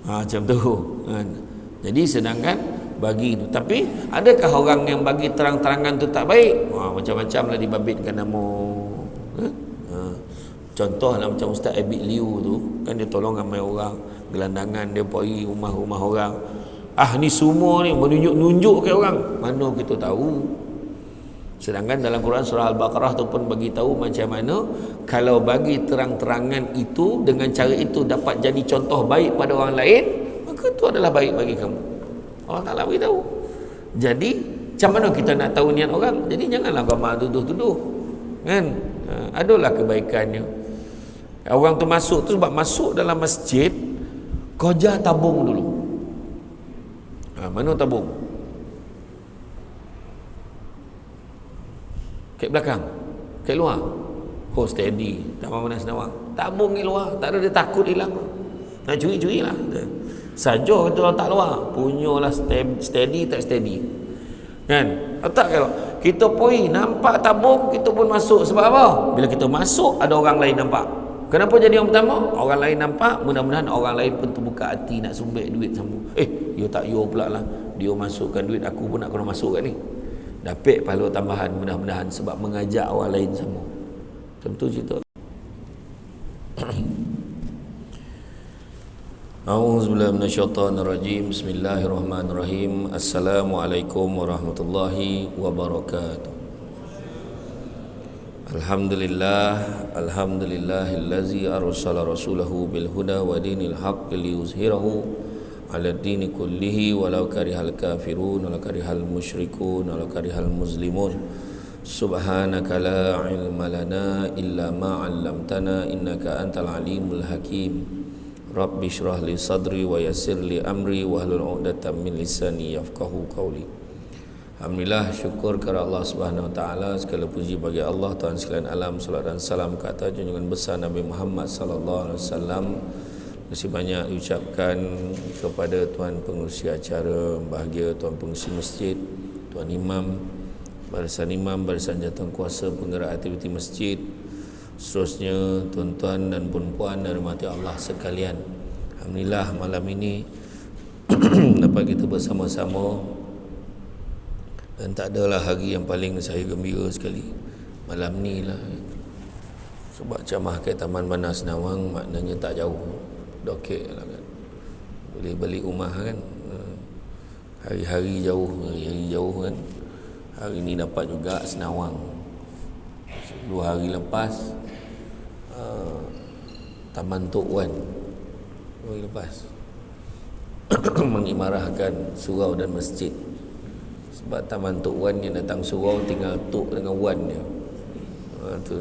Macam tu kan. Jadi sedangkan bagi tu, tapi adakah orang yang bagi terang-terangan tu tak baik? Macam-macam lah dibabitkan nama. Contoh lah macam Ustaz Abid Liu tu, kan dia tolong ramai orang, gelandangan dia pergi rumah-rumah orang. Ni semua ni menunjuk-nunjuk ke orang. Mana kita tahu? Sedangkan dalam Quran surah Al-Baqarah tu pun bagi tahu macam mana kalau bagi terang-terangan itu dengan cara itu dapat jadi contoh baik pada orang lain, maka itu adalah baik bagi kamu. Allah Ta'ala beritahu. Jadi macam mana kita nak tahu niat orang? Jadi janganlah gambar tuduh-tuduh kan. Adalah kebaikannya. Orang tu masuk tu, sebab masuk dalam masjid koja tabung dulu. Mana tabung? Kat belakang, kat luar. Steady, tak mahu nak senawang. Tabung kat luar, tak ada, dia takut hilang. Nak curi-curi lah. Saja kita letak luar, punyalah steady tak steady. Kan? Tak, kalau kita pergi nampak tabung, kita pun masuk. Sebab apa? Bila kita masuk ada orang lain nampak. Kenapa jadi yang pertama? Orang lain nampak, mudah-mudahan orang lain pun terbuka hati nak sumbek duit sama. You tak you pula lah. Dia masukkan duit, aku pun nak kena masuk kat ni. Dapat pahala tambahan mudah-mudahan sebab mengajak orang lain sama. Macam tu cerita. A'udzubillahi minasyaitonirrajim. Bismillahirrahmanirrahim. Assalamualaikum warahmatullahi wabarakatuh. Alhamdulillahillazi arsala rasulahu bil huda wa dinil haqqi liyuzhirahu 'ala ad-dini kullihi walau karihal kafirun walau karihal musyrikun walau karihal muslimun. Subhanaka la ilma lana illa ma 'allamtana innaka antal alimul hakim. Rabbi shrah li sadri wa yassir li amri wahlul 'uqdatam min lisani yafqahu qawli. Alhamdulillah, syukur kepada Allah Subhanahu Wa Taala, segala puji bagi Allah Tuhan sekalian alam. Salat dan salam ke atas junjungan besar Nabi Muhammad sallallahu alaihi wasallam. Terima banyak diucapkan kepada tuan pengurusi acara bahagia, tuan pengurusi masjid, tuan imam, barisan jawatankuasa penggerak aktiviti masjid, seterusnya tuan-tuan dan puan-puan dan rahmati Allah sekalian. Alhamdulillah, malam ini dapat kita bersama-sama. Dan tak adalah hari yang paling saya gembira sekali malam ni lah. Sebab camah ke Taman Bandar Senawang maknanya tak jauh, dokek lah kan. Boleh balik rumah kan. Hari-hari jauh kan. Hari ni dapat juga Senawang. 2 hari lepas Taman Tok Wan 2 hari lepas mengimarahkan surau dan masjid. Sebab Taman Tok Wan yang datang surau tinggal Tok dengan Wan dia. Tu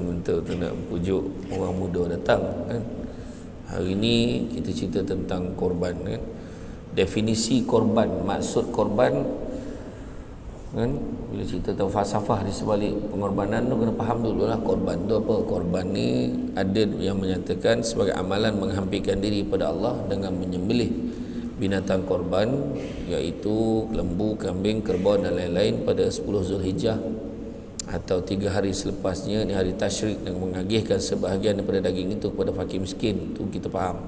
nak pujuk orang muda datang kan. Hari ni kita cerita tentang korban kan. Definisi korban, maksud korban kan. Bila cerita tentang falsafah di sebalik pengorbanan tu kena faham dululah korban tu apa. Korban ni ada yang menyatakan sebagai amalan menghampirkan diri pada Allah dengan menyembelih binatang korban, iaitu lembu, kambing, kerbau dan lain-lain pada 10 Zulhijjah atau 3 hari selepasnya, ni hari tasyrik, dan mengagihkan sebahagian daripada daging itu kepada fakir miskin. Itu kita faham.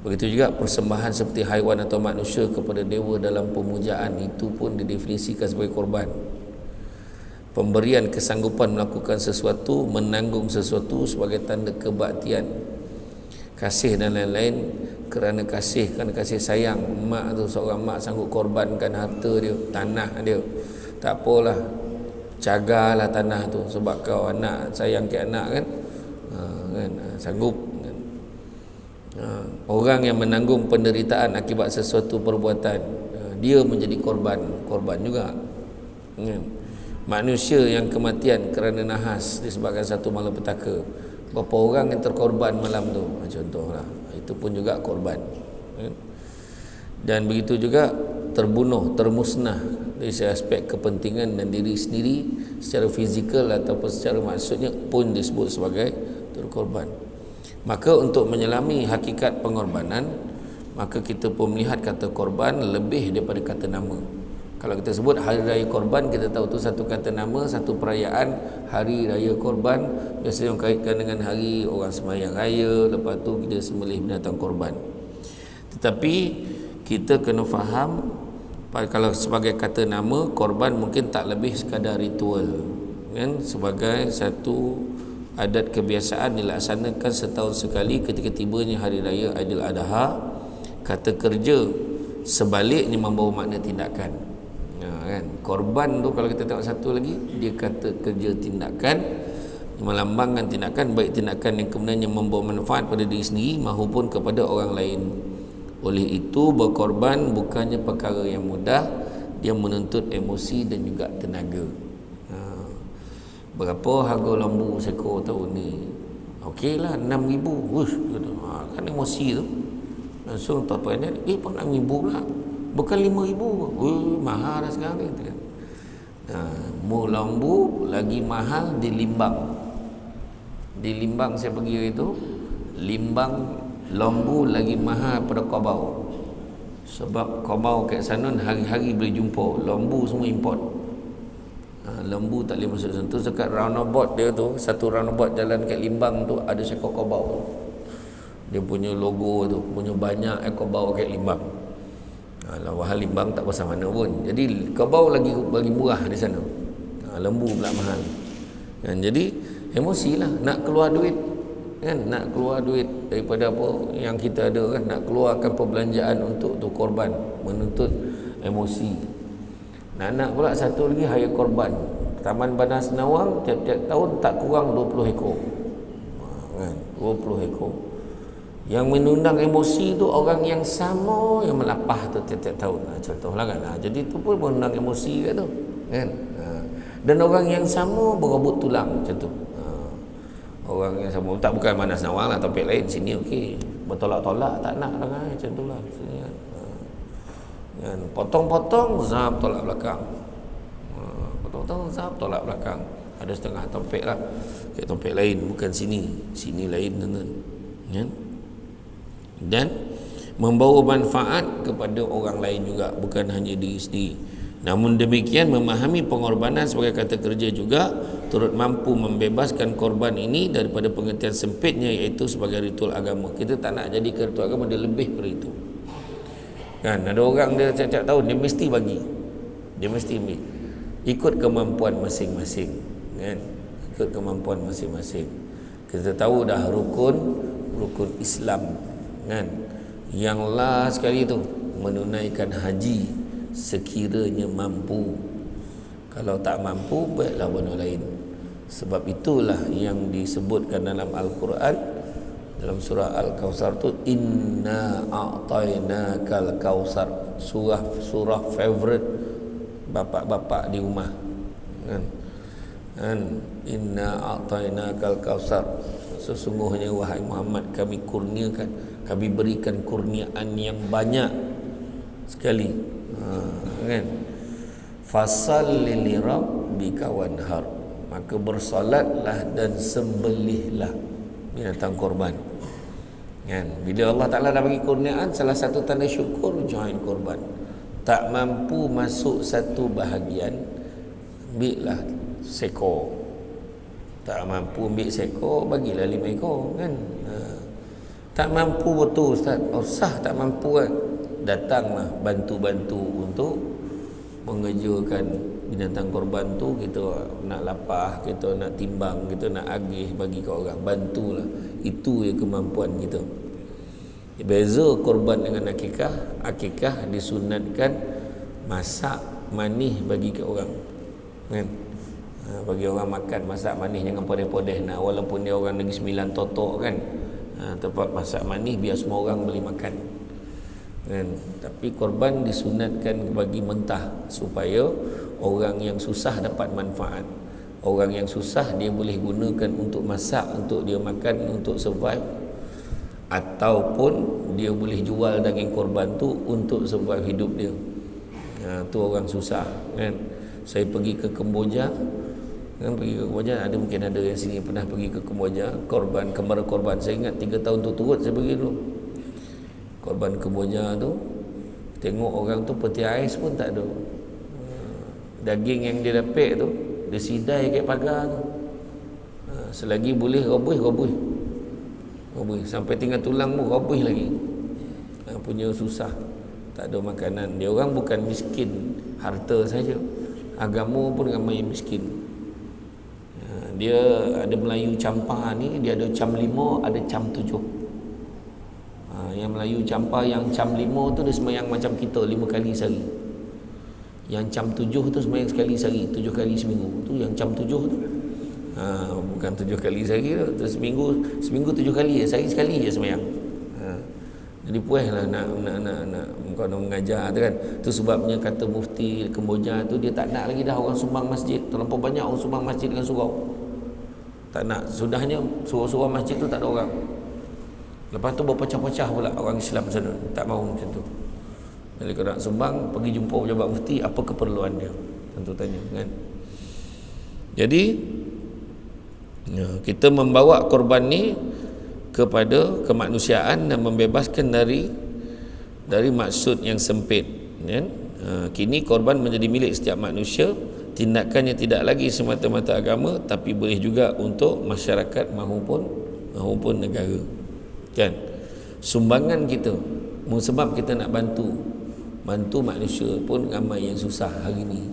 Begitu juga persembahan seperti haiwan atau manusia kepada dewa dalam pemujaan, itu pun didefinisikan sebagai korban. Pemberian kesanggupan melakukan sesuatu, menanggung sesuatu sebagai tanda kebaktian, kasih dan lain-lain. Kerana kasih sayang, mak tu, seorang mak sanggup korbankan harta dia, tanah dia, tak apalah, jagalah tanah tu sebab kau anak, sayang ke anak kan. Sanggup kan? Orang yang menanggung penderitaan akibat sesuatu perbuatan, dia menjadi korban juga kan? Manusia yang kematian kerana nahas disebabkan satu malapetaka, berapa orang yang terkorban malam tu, contohlah, itu pun juga korban. Dan begitu juga terbunuh, termusnah dari aspek kepentingan dan diri sendiri secara fizikal ataupun secara maksudnya pun disebut sebagai terkorban. Maka untuk menyelami hakikat pengorbanan, maka kita pun melihat kata korban lebih daripada kata nama. Kalau kita sebut hari raya korban, kita tahu tu satu kata nama, satu perayaan hari raya korban. Biasanya kaitkan dengan hari orang sembahyang raya, lepas tu kita sembelih binatang korban. Tetapi kita kena faham, kalau sebagai kata nama, korban mungkin tak lebih sekadar ritual, kan, sebagai satu adat kebiasaan dilaksanakan setahun sekali ketika tibanya hari raya Aidil Adha. Kata kerja sebaliknya membawa makna tindakan. Kan, korban tu kalau kita tengok satu lagi, dia kata kerja tindakan, melambangkan tindakan, baik tindakan yang kemudiannya membawa manfaat pada diri sendiri maupun kepada orang lain. Oleh itu berkorban bukannya perkara yang mudah, dia menuntut emosi dan juga tenaga. Berapa harga lembu seekor tahun ni? Okeylah 6,000. Wush, kan emosi tu. Langsung tuan-tuan ni, pun 6,000 pula. Bukan 5,000. Mahal dah sekarang ni. Mu lembu lagi mahal di Limbang. Di Limbang saya pergi itu, Limbang lembu lagi mahal pada Kobau. Sebab Kobau kat sana hari-hari boleh jumpa. Lembu semua import. Lembu tak boleh masuk sana. Tu dekat roundabout dia tu, satu roundabout jalan kat Limbang tu ada seekor Kobau. Dia punya logo tu, punya banyak Kobau kat Limbang. Wahal Limbang tak pasal mana pun. Jadi Kobau lagi murah di sana. Lembu pula mahal. Jadi emosilah nak keluar duit, kan, nak keluar duit daripada apa yang kita ada, kan, nak keluarkan perbelanjaan untuk tu korban, menuntut emosi. Nak pula satu lagi hari korban. Taman Bandar Senawang tiap-tiap tahun tak kurang 20 ekor. Kan, 20 ekor. Yang menundang emosi tu orang yang sama yang melapah tu tiap-tiap tahun. Contohlah kan. Jadi tu pun menundang emosi kat tu, kan. Dan orang yang sama berebut tulang macam tu. Orang yang sama, tak bukan Bandar Senawang lah, topik lain sini okey. Bertolak-tolak tak nak lah, macam tu lah sini, kan. Potong-potong zap tolak belakang. Potong-potong zap tolak belakang. Ada setengah topik lah. Kayak topik lain, bukan sini. Sini lain, tuan-tuan. Kan? Dan membawa manfaat kepada orang lain juga, bukan hanya diri sendiri. Namun demikian, memahami pengorbanan sebagai kata kerja juga turut mampu membebaskan korban ini daripada pengertian sempitnya, iaitu sebagai ritual agama. Kita tak nak jadi ritual agama, dia lebih dari itu, kan. Ada orang dia tiap-tiap tahun dia mesti bagi, dia mesti ambil ikut kemampuan masing-masing, kan, ikut kemampuan masing-masing. Kita tahu dah rukun Islam, kan, yang last sekali tu menunaikan haji sekiranya mampu. Kalau tak mampu, baiklah benda lain. Sebab itulah yang disebutkan dalam Al-Quran, dalam surah Al-Kawthar tu, inna a'tainakal kawthar. Surah favorite bapak-bapak di rumah, kan, inna a'tainakal kawthar. Sesungguhnya wahai Muhammad, kami kurniakan, kami berikan kurniaan yang banyak sekali, kan. Fasalli li rabbika wanhar, maka bersolatlah dan sembelihlah binatang korban, kan. Bila Allah Ta'ala dah bagi kurniaan, salah satu tanda syukur join korban. Tak mampu masuk satu bahagian, ambillah seekor. Tak mampu ambil seekor, bagilah 5 ekor, kan. Tak mampu betul Ustaz, sah tak mampu, kan, datanglah bantu-bantu untuk mengerjakan binatang korban tu. Kita nak lapah, kita nak timbang, kita nak agih bagi ke orang, bantulah. Itu yang kemampuan kita. Beza korban dengan akikah. Akikah disunatkan masak manih bagi ke orang, kan. Bagi orang makan, masak manih, jangan podeh-podeh nak, walaupun dia orang negeri 9 totok, kan. Tempat masak manih biar semua orang boleh makan, kan. Tapi korban disunatkan bagi mentah, supaya orang yang susah dapat manfaat. Orang yang susah dia boleh gunakan untuk masak, untuk dia makan, untuk survive, ataupun dia boleh jual daging korban tu untuk survive hidup dia. Tu orang susah, kan. Saya pergi ke Kemboja, kan, pergi ke Kemboja, mungkin ada yang sini pernah pergi ke Kemboja. Korban, kemara korban, saya ingat 3 tahun turut saya pergi dulu. Korban Kemboja tu, tengok orang tu peti ais pun tak ada. Daging yang dia dapat tu, dia sidai kat pagar tu. Selagi boleh roboh, sampai tinggal tulang pun roboh lagi. punya susah, tak ada makanan. Dia orang bukan miskin harta saja, agama pun ramai yang miskin. Dia ada Melayu Campa ni, dia ada cam 5, ada cam 7. Yang Melayu Campa yang cam 5 tu dia sembahyang macam kita 5 kali sehari. Yang cam 7 tu sembahyang sekali sehari, 7 kali seminggu. Tu yang cam 7 tu. Bukan 7 kali sehari tu. Seminggu 7 kali, sehari sekali je sembahyang. Jadi puaslah nak kau nak mengajar tu kan. Tu sebabnya kata mufti Kemboja tu, dia tak nak lagi dah orang sumbang masjid. Terlampau banyak orang sumbang masjid dengan surau. Tak nak, sudahnya surau-surau masjid tu tak ada orang. Lepas tu berpecah-pecah pula orang Islam sana, tak mahu macam tu. Jadi kalau nak sumbang, pergi jumpa pejabat mufti, apa keperluan dia, tentu tanya kan. Jadi kita membawa korban ni kepada kemanusiaan dan membebaskan dari maksud yang sempit kan? Kini korban menjadi milik setiap manusia. Tindakannya tidak lagi semata-mata agama, tapi boleh juga untuk masyarakat maupun negara kan. Sumbangan kita sebab kita nak bantu manusia pun ramai yang susah hari ni.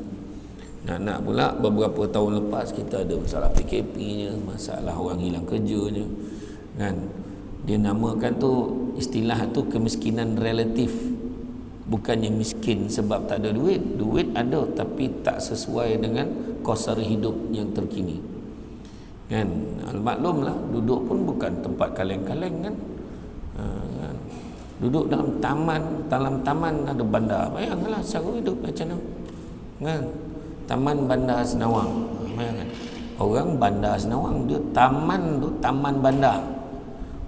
Nak pula beberapa tahun lepas kita ada masalah PKP-nya, masalah orang hilang kerjanya kan. Dia namakan tu, istilah tu kemiskinan relatif. Bukannya miskin sebab tak ada duit. Duit ada tapi tak sesuai dengan kos sara hidup yang terkini kan. Maklumlah, duduk pun bukan tempat kaleng-kaleng kan. Duduk dalam taman ada bandar. Bayangkanlah cara hidup macam mana kan. Taman Bandar Senawang, bayangkan. Orang Bandar Senawang, dia taman tu taman bandar.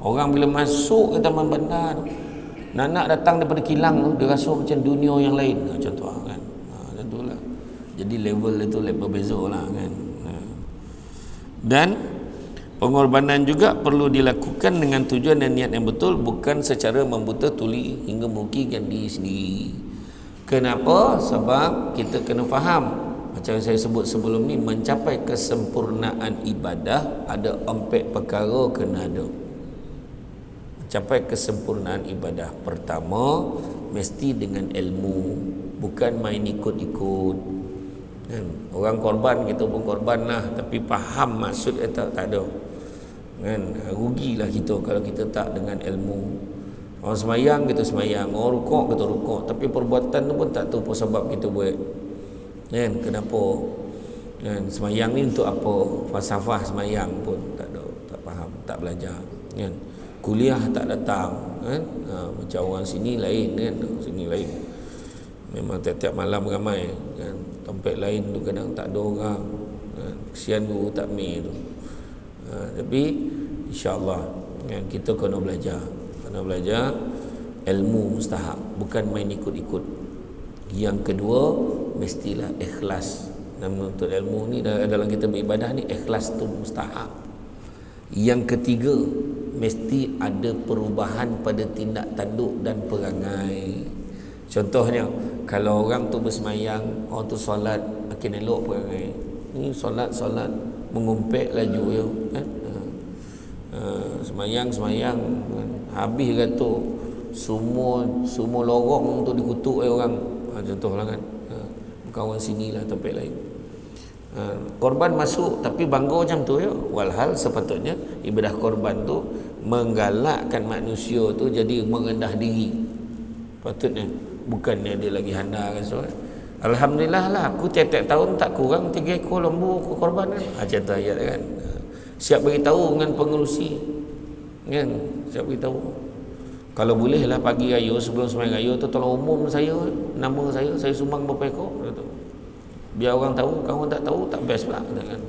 Orang bila masuk ke taman bandar tu, nak datang daripada kilang tu, dia rasa macam dunia yang lain. Macam tu kan. Macam tu lah. Jadi level itu berbeza lah kan. Dan pengorbanan juga perlu dilakukan dengan tujuan dan niat yang betul, bukan secara membuta tuli hingga merugikan diri sendiri. Kenapa? Sebab kita kena faham, macam yang saya sebut sebelum ni, mencapai kesempurnaan ibadah ada 4 perkara kena ada. Mencapai kesempurnaan ibadah, pertama mesti dengan ilmu, bukan main ikut-ikut kan. Orang korban, kita pun korban lah, tapi faham maksud tak ada kan. Rugilah kita kalau kita tak dengan ilmu. Orang semayang kita semayang, orang rukuk kita rukuk, tapi perbuatan tu pun tak tahu apa sebab kita buat kan. Kenapa kan? Semayang ni untuk apa? Falsafah semayang pun tak ada, tak faham, tak belajar kan. Kuliah tak datang kan. Macam orang sini lain kan, sini lain. Memang tiap-tiap malam ramai kan. Tempat lain tu kadang tak ada orang kan. Kesian guru takmir tu. Tapi insya-Allah kan, kita kena belajar ilmu mustahak, bukan main ikut-ikut. Yang kedua, mestilah ikhlas dalam menuntut ilmu ni. Dalam kita beribadah ni, ikhlas tu mustahak. Yang ketiga, mesti ada perubahan pada tindak tanduk dan perangai. Contohnya, kalau orang tu bersemayang, orang tu solat, makin elok perangai. Ni solat mengumpet laju ya kan. Semayang kan. Habis kata semua lorong tu dikutuk oleh orang. Contohlah kan. Bukan orang sini lah, tempat lain. Korban masuk tapi bangga macam tu ya. Walhal sepatutnya ibadah korban tu menggalakkan manusia tu jadi merendah diri. Patutnya, bukannya dia lagi handal kan. So, alhamdulillah lah, aku tiap-tiap tahun tak kurang 3 ekor lembu aku korban kan. Macam tu ayat kan. Siap beritahu dengan pengerusi kan, siap beritahu. Kalau boleh lah pagi raya, sebelum sembahyang raya tu tolong umum saya, nama saya sumbang berapa ekor tu. Biar orang tahu. Kalau orang tak tahu, tak best pula kan.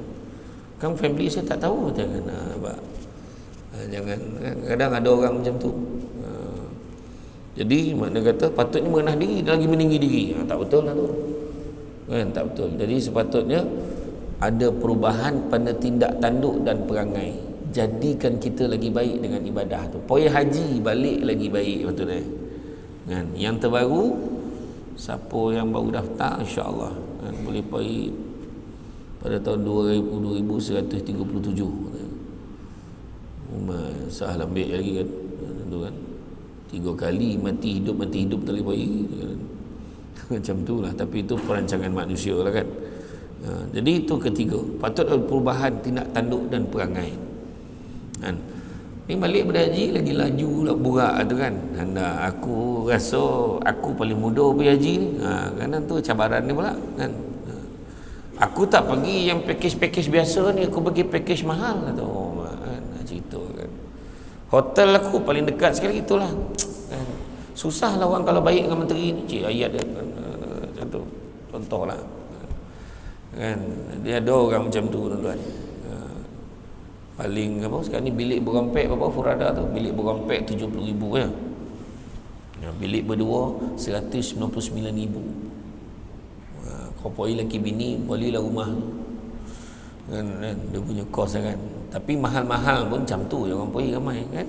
Kan family saya tak tahu jangan jangan kan? Kadang ada orang macam tu. Jadi makna kata patutnya merendah diri, dia lagi meninggi diri. Tak betul lah tu kan, tak betul. Jadi sepatutnya ada perubahan pada tindak tanduk dan perangai, jadikan kita lagi baik dengan ibadah tu. Poya haji balik lagi baik, betul kan. Yang terbaru, siapa yang baru daftar, insya-Allah kan, boleh pergi pada tahun 2137. Sahal ambil lagi kan, tu kan. 3 kali mati hidup tak boleh pergi. Macam tu lah. Tapi itu perancangan manusia lah kan. Jadi itu ketiga, patut ada perubahan tindak tanduk dan perangai kan. Ni balik berhaji lagi laju lah burak tu kan. Aku rasa aku paling muda pergi haji ni. Kan tu cabaran ni pula kan. Aku tak pergi yang package biasa ni, aku pergi package mahal lah tu kan. Cerita kan. Hotel aku paling dekat sekali itulah kan. Susah lah orang kalau baik dengan menteri ni, cik ayat dia kan. Macam tu contoh lah kan. Dia ada orang macam tu tuan-tuan. Paling apa sekarang ni bilik berompek berapa Furada tu, bilik berompek 70,000 ya. Bilik berdua 199,000. Kau pergi lelaki bini belilah rumah kan, dia punya kos kan. Tapi mahal-mahal pun macam tu je orang pergi ramai kan.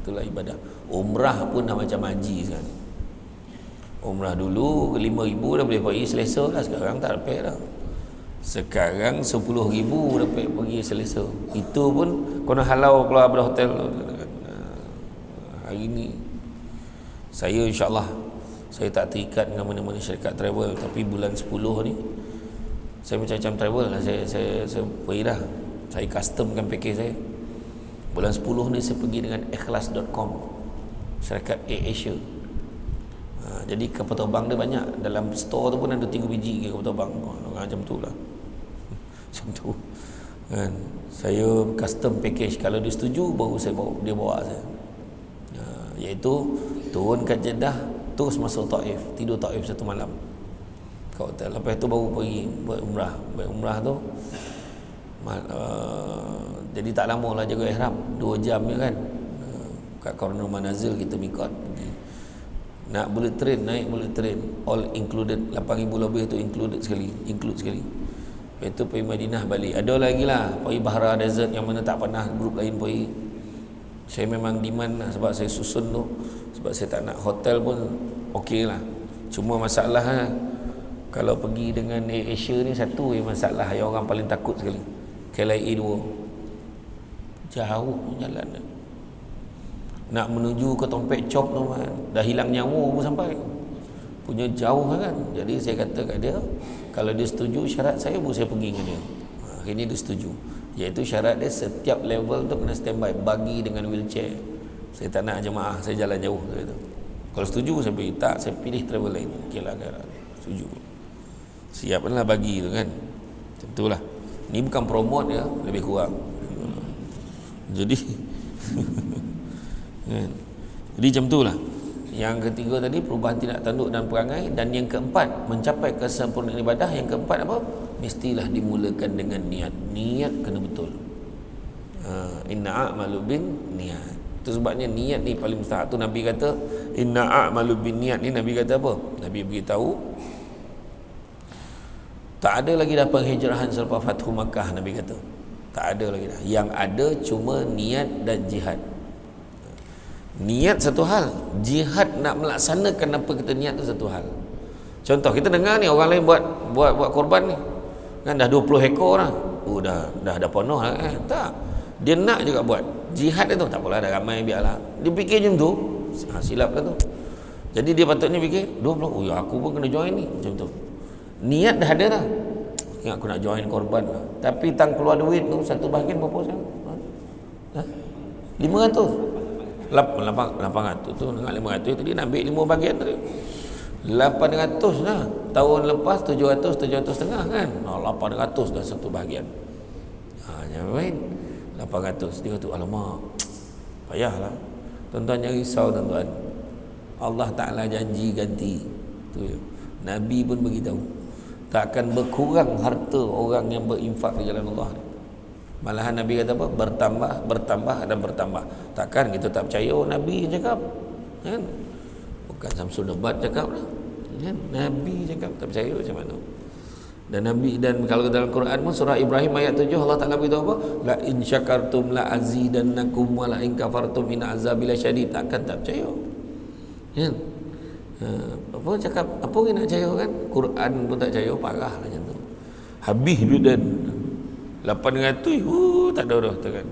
Itulah ibadah. Umrah pun dah macam haji sekarang. Umrah dulu 5,000 dah boleh pergi selesa dah, sekarang tak dapat dah. Sekarang 10,000 dapat pergi selesa. Itu pun kena halau keluar dari hotel. Hari ni saya insya-Allah saya tak terikat dengan mana-mana syarikat travel, tapi bulan 10 ni saya macam-macam travel lah. Saya pergi dah. Saya customkan package saya. Bulan 10 ni saya pergi dengan ikhlas.com, syarikat AirAsia. Jadi kapal terbang dia banyak. Dalam store tu pun ada 3 biji kapal terbang. Macam tu lah. Macam tu kan. Saya custom package. Kalau dia setuju baru dia bawa saya. Iaitu turun kat Jeddah, terus masuk Taif, tidur Taif 1 malam kat hotel. Lepas tu baru pergi buat umrah. Buat umrah tu jadi tak lama lah jaga ihram, 2 jam je kan. Kat Qarnul Manazil kita mikot pergi. Nak bullet train, naik bullet train all included, 8,000 lebih tu include sekali. Lepas tu pergi Madinah balik. Ada lagi lah pergi Bahra Desert yang mana tak pernah grup lain pergi. Saya memang demand lah sebab saya susun tu, sebab saya tak nak hotel pun okey lah. Cuma masalah lah, kalau pergi dengan AirAsia ni satu yang masalah yang orang paling takut sekali, KLIA 2 jauh jalan dia. Nak menuju ke Tompek Chop tu kan, dah hilang nyawa pun sampai, punya jauh kan. Jadi saya kata kat dia, kalau dia setuju syarat saya baru saya pergi dengan dia. Akhirnya dia setuju, iaitu syarat dia setiap level tu kena standby bagi dengan wheelchair. Saya tak nak jemaah saya jalan jauh gitu. Kalau setuju saya pergi, tak saya pilih travel lain. Okeylah kan, setuju, siaplah bagi tu kan. Macam itulah. Ni bukan promote ya, lebih kurang. Jadi jadi macam itulah. Yang ketiga tadi perubahan tindak tanduk dan perangai, dan yang keempat mencapai kesempurnaan ibadah. Yang keempat apa? Mestilah dimulakan dengan niat. Niat kena betul. Inna a'malu bin niat. Itu sebabnya niat ni paling mustahak. Tu Nabi kata inna a'malu bin niat ni, Nabi kata apa? Nabi beritahu tak ada lagi dah penghijrahan selepas Fathu Makkah. Nabi kata tak ada lagi dah. Yang ada cuma niat dan jihad. Niat satu hal, jihad nak melaksanakan apa kita niat tu satu hal. Contoh kita dengar ni orang lain buat korban ni kan, dah 20 ekor dah. Dah penuh lah kan. Tak, dia nak juga buat jihad dia tu. Tak apalah, dah ramai biarlah. Dia fikir macam tu, silap lah tu. Jadi dia patutnya fikir 20, oh ya aku pun kena join ni. Macam tu. Niat dah ada dah, ingat aku nak join korban lah. Tapi tang keluar duit tu, satu bahagian berapa sekarang? 500 800 tu dengan 500 tadi nak ambil 5 bahagian tadi 800 lah. Tahun lepas 700 setengah kan. 800 dah satu bahagian. Yang lain 800. Dia kata alamak, payahlah. Tuan-tuan jangan risau tuan-tuan. Allah Ta'ala janji ganti. Tu ya. Nabi pun beritahu tak akan berkurang harta orang yang berinfak di jalan Allah. Malahan Nabi kata apa? Bertambah dan bertambah. Takkan kita tak percaya Nabi yang cakap kan? Bukan Samsul Debat cakap lah kan? Nabi cakap, tak percaya macam mana? Dan Nabi, dan kalau dalam Quran pun surah Ibrahim ayat 7 Allah Ta'ala beritahu apa? La in syakartum la azidannakum wa la in kafartum in azabi lasyadid. Takkan tak percaya kan? Apa cakap, apa yang nak percaya kan? Quran pun tak percaya, parah lah macam tu. Habis duit dan 800 tak ada dah kan.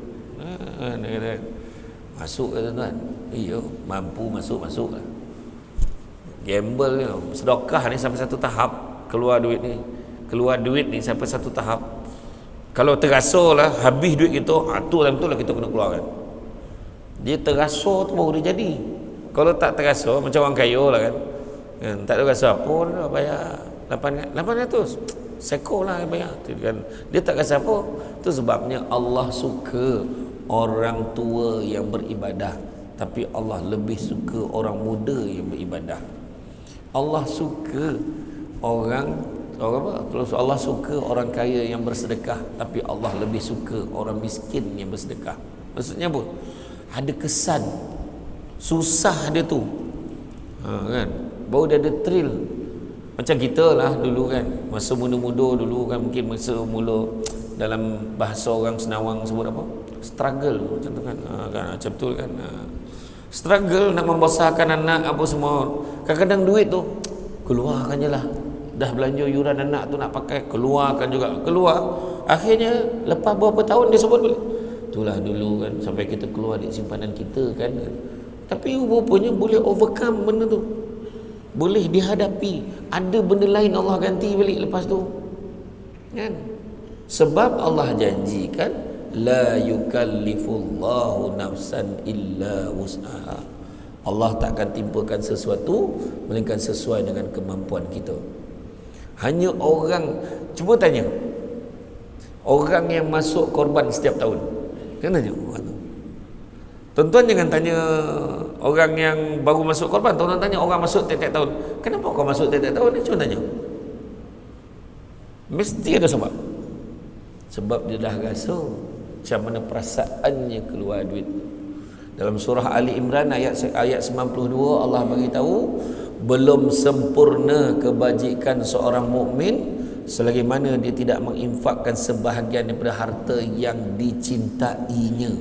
Masuk ke tuan-tuan. Iya, mampu masuk lah. Gamble ni, sedekah ni sampai satu tahap, keluar duit ni sampai satu tahap. Kalau terasa lah habis duit kita, tu lah betul lah kita kena keluarkan. Dia terasa tu baru dia jadi. Kalau tak terasa, macam orang kaya lah kan, tak ada rasa apa, dah bayar 800 seko lah bayar tu kan. Dia tak rasa apa. Tu sebabnya Allah suka orang tua yang beribadah, tapi Allah lebih suka orang muda yang beribadah. Allah suka orang apa? Allah suka orang kaya yang bersedekah, tapi Allah lebih suka orang miskin yang bersedekah. Maksudnya apa? Ada kesan susah dia tu, kan? Baru dia ada thrill. Macam kita lah dulu kan, masa muda-muda dulu kan, mungkin masa mula dalam bahasa orang Senawang sebut apa? Struggle macam tu kan, kan macam betul kan. Struggle nak membesarkan anak apa semua. Kadang-kadang duit tu keluarkan je lah. Dah belanja yuran anak tu nak pakai, keluarkan juga. Keluar, akhirnya lepas berapa tahun dia sebut balik, itulah dulu kan, sampai kita keluar di simpanan kita kan. Tapi rupanya boleh overcome benda tu, boleh dihadapi. Ada benda lain Allah ganti balik lepas tu kan. Sebab Allah janjikan la yukallifullahu nafsan illa wus'aha. Allah tak akan timpakan sesuatu melainkan sesuai dengan kemampuan kita. Hanya orang, cuba tanya orang yang masuk korban setiap tahun, kan tanya orang tu. Tuan-tuan jangan tanya orang yang baru masuk korban, tuan-tuan tanya orang masuk tiap-tiap tahun. Kenapa kau masuk tiap-tiap tahun ni? Cuba tanya. Mesti ada sebab. Sebab dia dah rasa macam mana perasaannya keluar duit. Dalam surah Ali Imran ayat 92 Allah beritahu, belum sempurna kebajikan seorang mukmin selagi mana dia tidak menginfakkan sebahagian daripada harta yang dicintainya.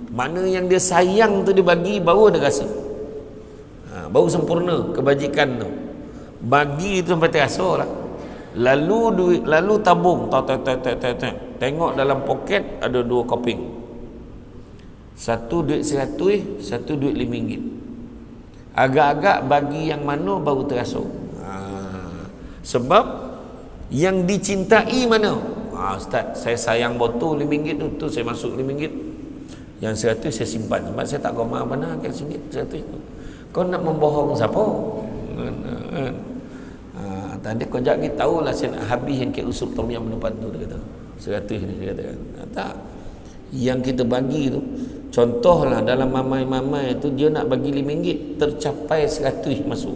Mana yang dia sayang tu dia bagi, baru dia rasa, baru sempurna kebajikan tu. Bagi tu sampai terasa lah. Lalu duit, lalu tabung, tengok dalam poket ada 2 koping, satu duit 100, satu duit RM5. Agak-agak bagi yang mana baru terasa. Sebab yang dicintai mana? Ustaz, saya sayang botol RM5 tu saya masuk RM5. Yang 100 saya simpan sebab saya tak gomar mana kan RM100. Kau nak membohong siapa? Tadi kau jangan tahu lah saya nak habis yang ke usup tom yang depan tu, dia kata 100 ni, dia kata tak. Yang kita bagi tu, contohlah dalam mamai-mamai tu dia nak bagi RM5, tercapai 100 masuk.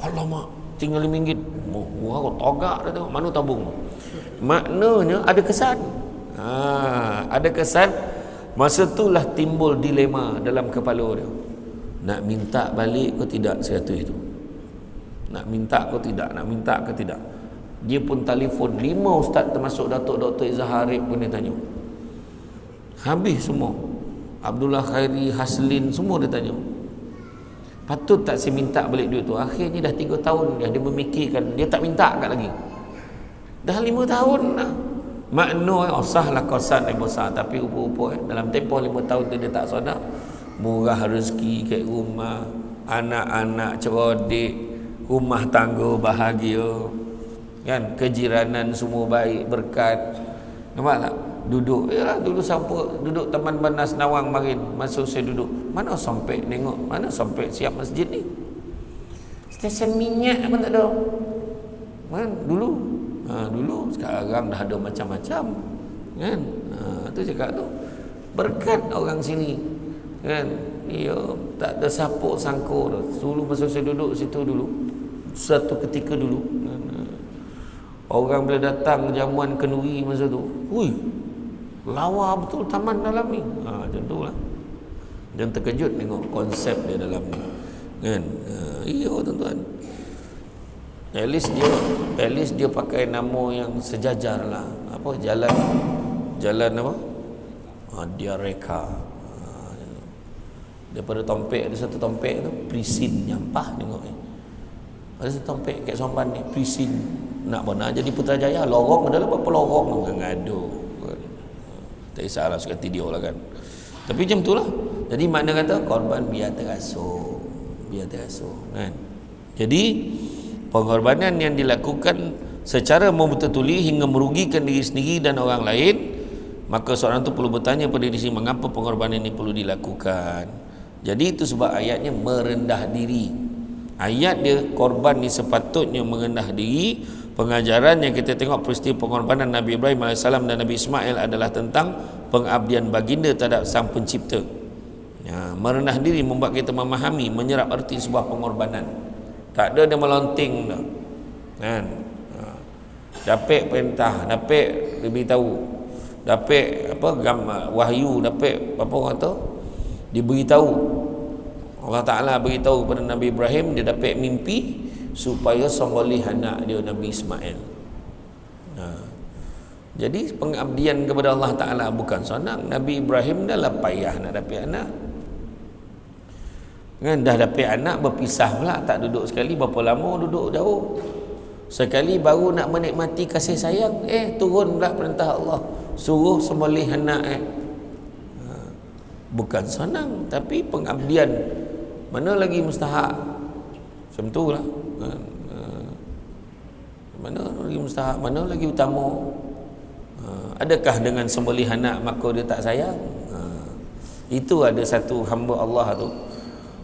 Alamak, tinggal RM5. Wah, kau togak dah tengok mana tabung. Maknanya ada kesan. Ada kesan. Masa itulah timbul dilema dalam kepala dia. Nak minta balik ke tidak 100 itu? Nak minta ke tidak? Nak minta ke tidak? Dia pun telefon 5 ustaz termasuk Datuk Dr. Izzah Harib pun dia tanya. Habis semua. Abdullah Khairi, Haslin, semua dia tanya. Patut tak saya minta balik duit tu? Akhirnya dah 3 tahun dia memikirkan, dia tak minta kat lagi. Dah 5 tahun dah. Makna sahlah kosan yang besar, tapi rupa-rupa dalam tempoh 5 tahun tu dia tak sadar. Murah rezeki kat rumah, anak-anak cerdik, rumah tangga bahagia kan, kejiranan semua baik, berkat. Nampak tak? Duduk, yalah dulu siapa duduk Taman Bandar Senawang marin, masa saya duduk, mana sampai tengok, mana sampai siap masjid ni, stesen minyak pun tak ada kan dulu. Dulu, sekarang dah ada macam-macam kan. Tu cakap tu berkat orang sini kan. Ya, tak ada siapa sangka tu. Dulu masa saya duduk situ dulu, satu ketika dulu kan, orang bila datang jamuan kenduri masa tu, hui, lawa betul taman dalam ni. Macam tu lah. Jangan terkejut tengok konsep dia dalam ni kan. Iya tuan-tuan, at least dia pakai nama yang sejajar lah. Apa, jalan apa, Diareka. Daripada tompek, ada satu tompek tu Prisin, nyampah tengok ni. Ada satu tompek kat Somban ni Prisin. Nak benar jadi Putrajaya, lorong adalah berapa lorong ngadu. Tak kisahlah, suka tidur lah kan. Tapi macam itulah. Jadi makna kata korban biar terasuh kan. Jadi pengorbanan yang dilakukan secara membetul-betuli hingga merugikan diri sendiri dan orang lain, maka seorang tu perlu bertanya pada diri sendiri, mengapa pengorbanan ini perlu dilakukan. Jadi itu sebab ayatnya merendah diri. Ayat dia korban ni sepatutnya merendah diri. Pengajaran yang kita tengok peristiwa pengorbanan Nabi Ibrahim AS dan Nabi Ismail adalah tentang pengabdian baginda terhadap Sang Pencipta. Ya, merendah diri membuat kita memahami, menyerap arti sebuah pengorbanan. Tak ada dia melonting dah. Kan? Dapat perintah, dapat diberitahu, dapat wahyu, dapat apa orang tu diberitahu. Allah Ta'ala beritahu kepada Nabi Ibrahim dia dapat mimpi supaya sembelih anak dia Nabi Ismail. Jadi pengabdian kepada Allah Ta'ala bukan senang. Nabi Ibrahim dah lah payah nak dapat anak kan, dah dapat anak berpisah pula, tak duduk sekali, berapa lama duduk jauh. Sekali baru nak menikmati kasih sayang, turun pula perintah Allah, suruh sembelih anak. Bukan senang, tapi pengabdian mana lagi mustahak. Macam tu lah. Mana lagi mustahak, mana lagi utama. Adakah dengan sembelih anak maka dia tak sayang? Itu ada satu hamba Allah tu,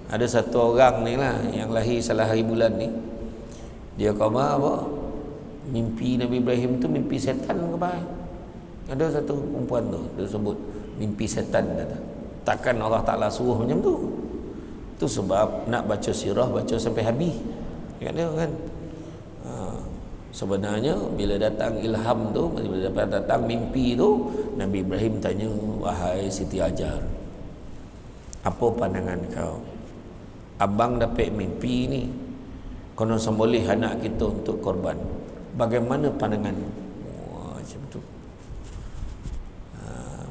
ada satu orang ni lah yang lahir salah hari bulan ni. Dia khabar apa? Mimpi Nabi Ibrahim tu mimpi setan ke apa? Ada satu perempuan tu dia sebut mimpi setan kata. Takkan Allah Ta'ala suruh macam tu? Tu sebab nak baca sirah baca sampai habis. Kat dia kan. Sebenarnya bila datang ilham tu, bila datang mimpi tu, Nabi Ibrahim tanya, wahai Siti Hajar, apa pandangan kau? Abang dapat mimpi ni, konon sembelih anak kita untuk korban. Bagaimana pandangan? Macam tu.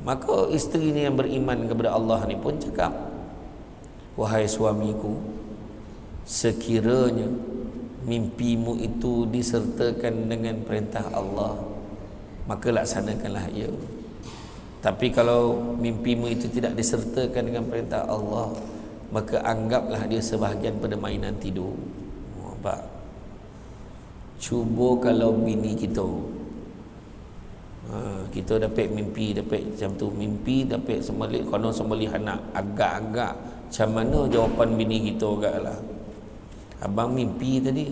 Maka isteri ni yang beriman kepada Allah ni pun cakap, wahai suamiku, sekiranya mimpimu itu disertakan dengan perintah Allah, maka laksanakanlah ia. Tapi kalau mimpimu itu tidak disertakan dengan perintah Allah, maka anggaplah dia sebahagian pada mainan tidur. Nampak? Cuba kalau bini kita, kita dapat mimpi, dapat macam tu, mimpi dapat sembelih, konon sembelih anak, agak-agak macam mana jawapan bini kita agaklah, abang mimpi tadi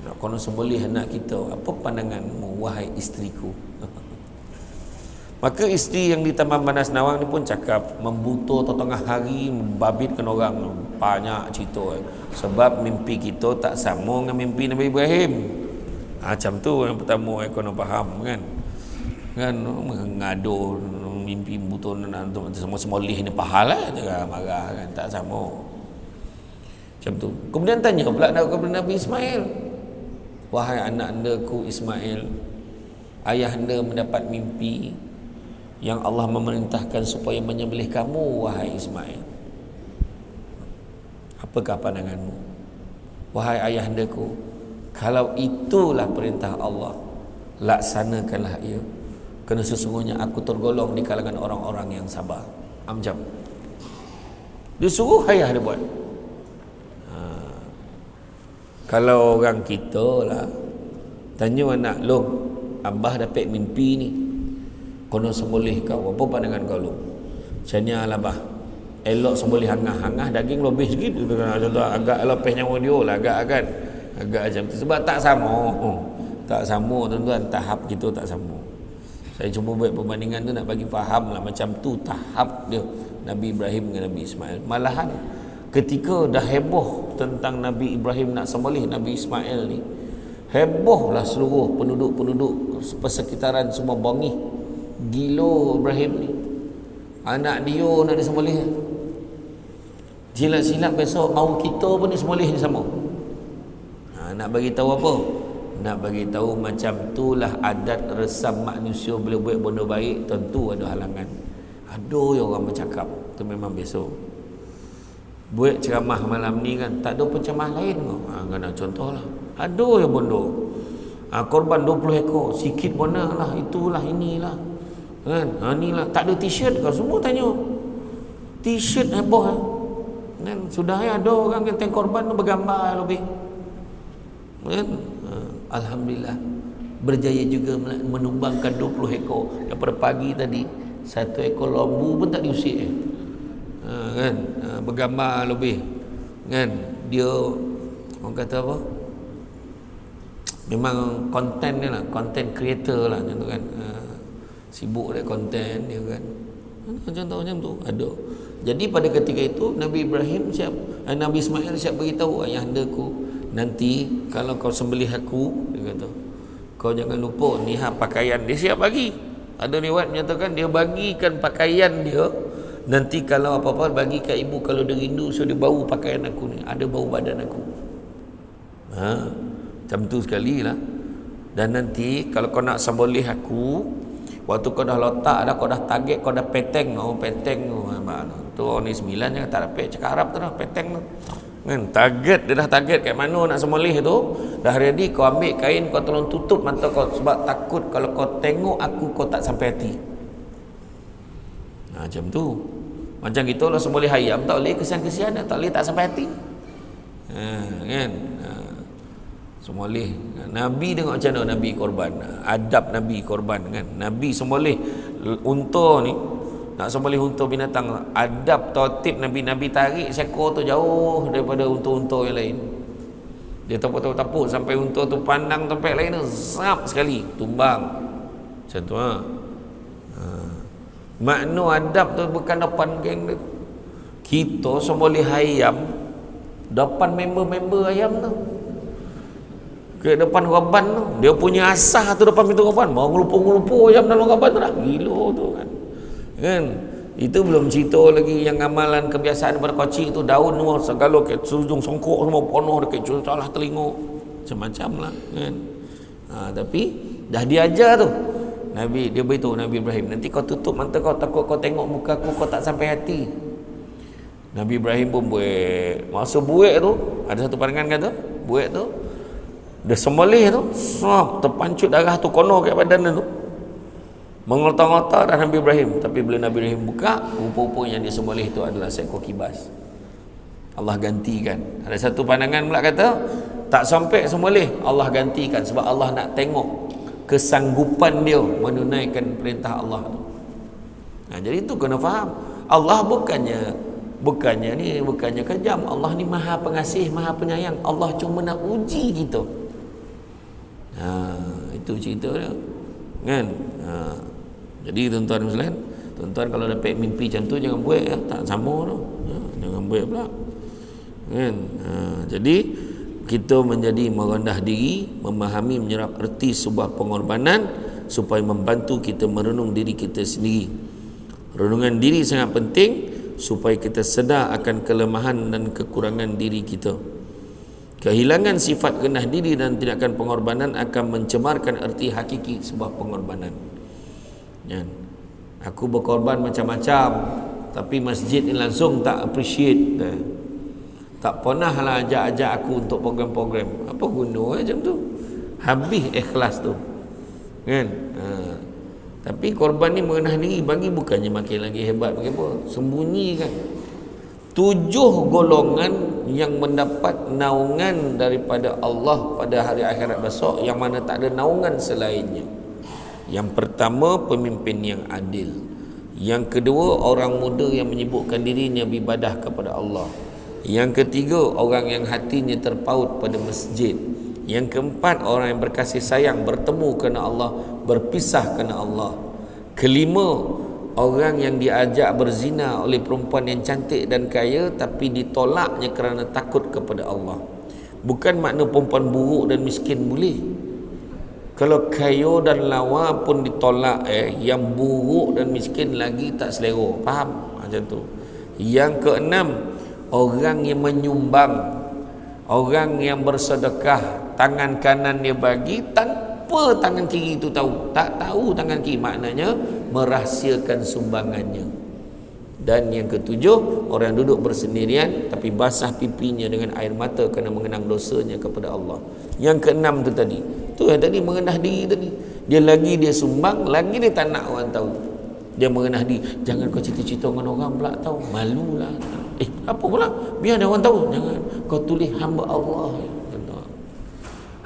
nak konon sembelih anak kita, apa pandanganmu wahai isteriku? Maka isteri yang di Taman Manas Nawang ni pun cakap, membutuh tengah hari membabitkan orang banyak cerita, sebab mimpi kita tak sama dengan mimpi Nabi Ibrahim. Macam tu yang pertama kau nak faham kan mengadu mimpi butuh semua semolih ni pahala dia marah kan, tak sama. Macam tu. Kemudian tanya pula kepada Nabi Ismail, wahai anak andaku Ismail, ayah anda mendapat mimpi yang Allah memerintahkan supaya menyembelih kamu wahai Ismail. Apakah pandanganmu? Wahai ayah andaku, kalau itulah perintah Allah, laksanakanlah ia, kerana sesungguhnya aku tergolong di kalangan orang-orang yang sabar. Amjam. Dia suruh ayah dia buat. Kalau orang kita lah tanya anak, "Long, abah dapat mimpi ni, konon sembelih kau, apa pandangan kau Long?" Macamnya lah bah, elok sembelih hangah-hangah daging lebih sikit, contoh agak lepeh nyawa dia lah, agak kan, agak macam tu. Sebab tak sama, tak sama tuan-tuan, tahap kita tak sama. Saya cuba buat perbandingan tu nak bagi faham lah, macam tu tahap dia Nabi Ibrahim dengan Nabi Ismail. Malahan ketika dah heboh tentang Nabi Ibrahim nak sembelih Nabi Ismail ni, hebohlah seluruh penduduk-penduduk persekitaran semua bangih, gila Ibrahim ni, anak dia nak disembelih. Silap-silap besok mau kita pun disembelih ni sama. Nak bagi tahu apa? Nak bagi tahu macam itulah adat resam manusia bila buat benda baik, tentu ada halangan. Aduh ya orang bercakap, tu memang besok. Buat ceramah malam ni kan, tak ada penceramah lain kau. Kena contohlah. Aduh ya bondo. Korban 20 ekor, sikit mana lah, itulah inilah. kan? Inilah tak ada t-shirt kau semua tanya. T-shirt heboh kan? Sudah ada orang yang tengok korban tu bergambar lebih. Kan? Alhamdulillah berjaya juga menumbangkan 20 ekor daripada pagi tadi. 1 ekor lembu pun tak diusik kan? Bergambar lebih kan? Dia orang kata apa, memang konten dia lah, konten creator lah macam tu kan. Sibuk dia konten dia kan, macam tu ada. Jadi pada ketika itu Nabi Ibrahim Nabi Ismail siap beritahu ayahandaku, nanti kalau kau sembelih aku, dia kata, kau jangan lupa ni pakaian dia siap bagi. Ada riwayat menyatakan dia bagikan pakaian dia, nanti kalau apa-apa bagi kat ibu, kalau dia rindu so dia bau pakaian aku ni, ada bau badan aku. Macam tu sekali lah. Dan nanti kalau kau nak sembelih aku, waktu kau dah letak dah, kau dah target, kau dah peteng tu orang ni 9 jangan tak dapat cakap Arab tu dah, peteng tu kan, target dia dah target kat mana nak sembelih tu, dah ready. Kau ambil kain, kau tolong tutup mata kau, sebab takut kalau kau tengok aku kau tak sampai hati. Macam tu. Macam kita lah sembelih ayam, tak boleh kesian-kesian, tak boleh tak sampai hati kan. Sembelih Nabi tengok macam mana Nabi korban, adab Nabi korban kan. Nabi sembelih unta ni, nak sembelih unta binatang, adab tertib Nabi tarik seekor tu jauh daripada unta-unta yang lain. Dia tapuk sampai unta tu pandang tempat lain tu, zap sekali tumbang. Macam tu makna adab tu bukan depan geng dia. Kita sembelih ayam depan member-member ayam tu, ke depan korban tu, dia punya asah tu depan pintu korban, mau ngelupu-ngelupu ayam dalam korban tu dah gila tu kan. Itu belum cerita lagi yang amalan kebiasaan daripada kocik tu, daun semua segala ke sujung songkok semua penuh dekat salah telinga, macam-macam lah kan. Tapi dah diajar tu Nabi, dia beritahu Nabi Ibrahim, nanti kau tutup mata kau, takut kau tengok muka aku kau tak sampai hati. Nabi Ibrahim pun buat, masa buat tu ada satu pandangan kata buat tu dia sembelih tu, terpancut darah tu kono kat badan dia tu, mengotak-otak dah Nabi Ibrahim. Tapi bila Nabi Ibrahim buka, rupa-rupa yang dia sembelih tu adalah seekor kibas. Allah gantikan. Ada satu pandangan pula kata tak sampai sembelih, Allah gantikan, sebab Allah nak tengok kesanggupan dia menunaikan perintah Allah tu. Jadi itu kena faham, Allah bukannya kejam. Allah ni maha pengasih, maha penyayang. Allah cuma nak uji kita. Itu cerita dia kan. Jadi tuan-tuan muslim, tuan-tuan kalau dapat mimpi macam tu jangan buat tak sama tu. Jangan buat pula kan. Jadi kita menjadi merendah diri, memahami, menyerap erti sebuah pengorbanan supaya membantu kita merenung diri kita sendiri. Renungan diri sangat penting supaya kita sedar akan kelemahan dan kekurangan diri kita. Kehilangan sifat rendah diri dan tindakan pengorbanan akan mencemarkan erti hakiki sebuah pengorbanan. Aku berkorban macam-macam, tapi masjid ni langsung tak appreciate, tak pernah lah ajak-ajak aku untuk program-program. Apa guna macam tu? Habis ikhlas tu kan. Tapi korban ni merendah diri, bagi bukannya makin lagi hebat, bagi apa? Sembunyi kan. 7 golongan yang mendapat naungan daripada Allah pada hari akhirat besok, yang mana tak ada naungan selainnya. Yang pertama, pemimpin yang adil. Yang kedua, orang muda yang menyibukkan dirinya beribadah kepada Allah. Yang ketiga, orang yang hatinya terpaut pada masjid. Yang keempat, orang yang berkasih sayang, bertemu kerana Allah, berpisah kerana Allah. Kelima, orang yang diajak berzina oleh perempuan yang cantik dan kaya, tapi ditolaknya kerana takut kepada Allah. Bukan makna perempuan buruk dan miskin boleh. Kalau kaya dan lawa pun ditolak, yang buruk dan miskin lagi tak selera. Faham? Macam tu. Yang keenam, orang yang menyumbang, orang yang bersedekah, tangan kanan dia bagi tanpa tangan kiri itu tahu. Tak tahu tangan kiri, maknanya merahsiakan sumbangannya. Dan yang ketujuh, orang yang duduk bersendirian tapi basah pipinya dengan air mata kerana mengenang dosanya kepada Allah. Yang keenam tu tadi, tu yang tadi merendah diri tadi. Dia sumbang, lagi dia tak nak orang tahu. Dia merendah diri. Jangan kau cerita-cerita dengan orang pula tahu. Malulah. Apa pula? Biar ada orang tahu. Jangan. Kau tulis hamba Allah.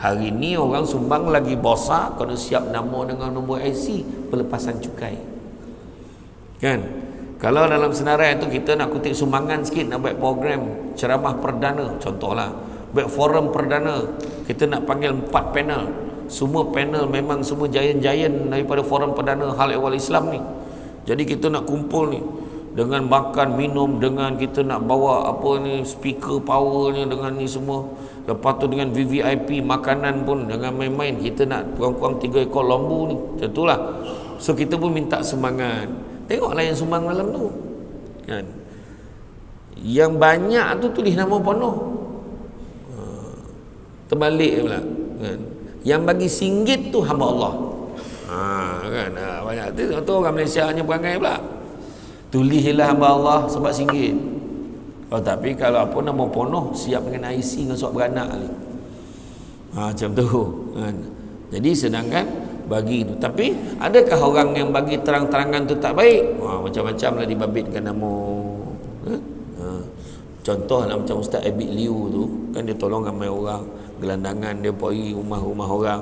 Hari ni orang sumbang lagi bosak, kena siap nama dengan nombor IC, pelepasan cukai. Kan? Kalau dalam senarai itu kita nak kutip sumbangan sikit, nak buat program ceramah perdana, contohlah, buat forum perdana, kita nak panggil 4 panel. Semua panel memang semua giant-giant daripada forum perdana hal ehwal Islam ni. Jadi kita nak kumpul ni dengan makan, minum, dengan kita nak bawa apa ni, speaker powernya dengan ni semua. Lepas tu dengan VVIP, makanan pun jangan main-main. Kita nak kurang-kurang 3 ekor lembu ni. Macam itulah. So kita pun minta sumbangan. Tengoklah yang sumbang malam tu. Kan? Yang banyak tu tulis nama penuh. Terbalik pula. Kan? Yang bagi singgit tu hamba Allah. Kan? Banyak tu orang Malaysia hanya perangai pula. Tulislah hamba Allah sebab singgit. Tapi kalau apa nama penuh, siap dengan IC dengan surat beranak kali. Macam tu. Kan? Jadi sedangkan bagi itu. Tapi adakah orang yang bagi terang-terangan tu tak baik? Macam-macam lah dibabitkan nama. Contohlah macam Ustaz Abid Liu tu, kan dia tolong ramai orang, gelandangan dia pergi rumah-rumah orang.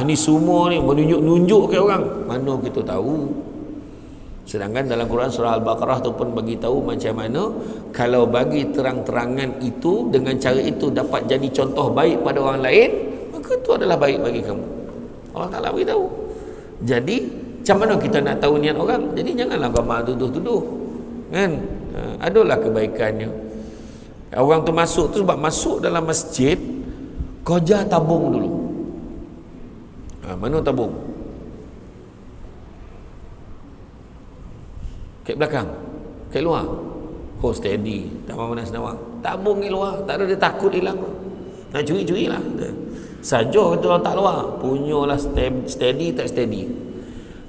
Ni semua ni menunjuk-nunjuk ke orang. Mana kita tahu? Sedangkan dalam Quran surah Al-Baqarah tu pun bagi tahu macam mana kalau bagi terang-terangan itu dengan cara itu dapat jadi contoh baik pada orang lain, maka itu adalah baik bagi kamu. Allah Ta'ala beritahu. Jadi macam mana kita nak tahu niat orang? Jadi janganlah gambar tuduh-tuduh. Kan? Adalah kebaikannya. Orang tu masuk tu sebab masuk dalam masjid, koja tabung dulu. Mana tabung? Kat belakang, kat luar. Steady, tak mahu nak senawang. Tabung kat luar, tak ada, dia takut hilang. Nak curi-curi lah. Saja kita orang tak luar, punyalah steady tak steady.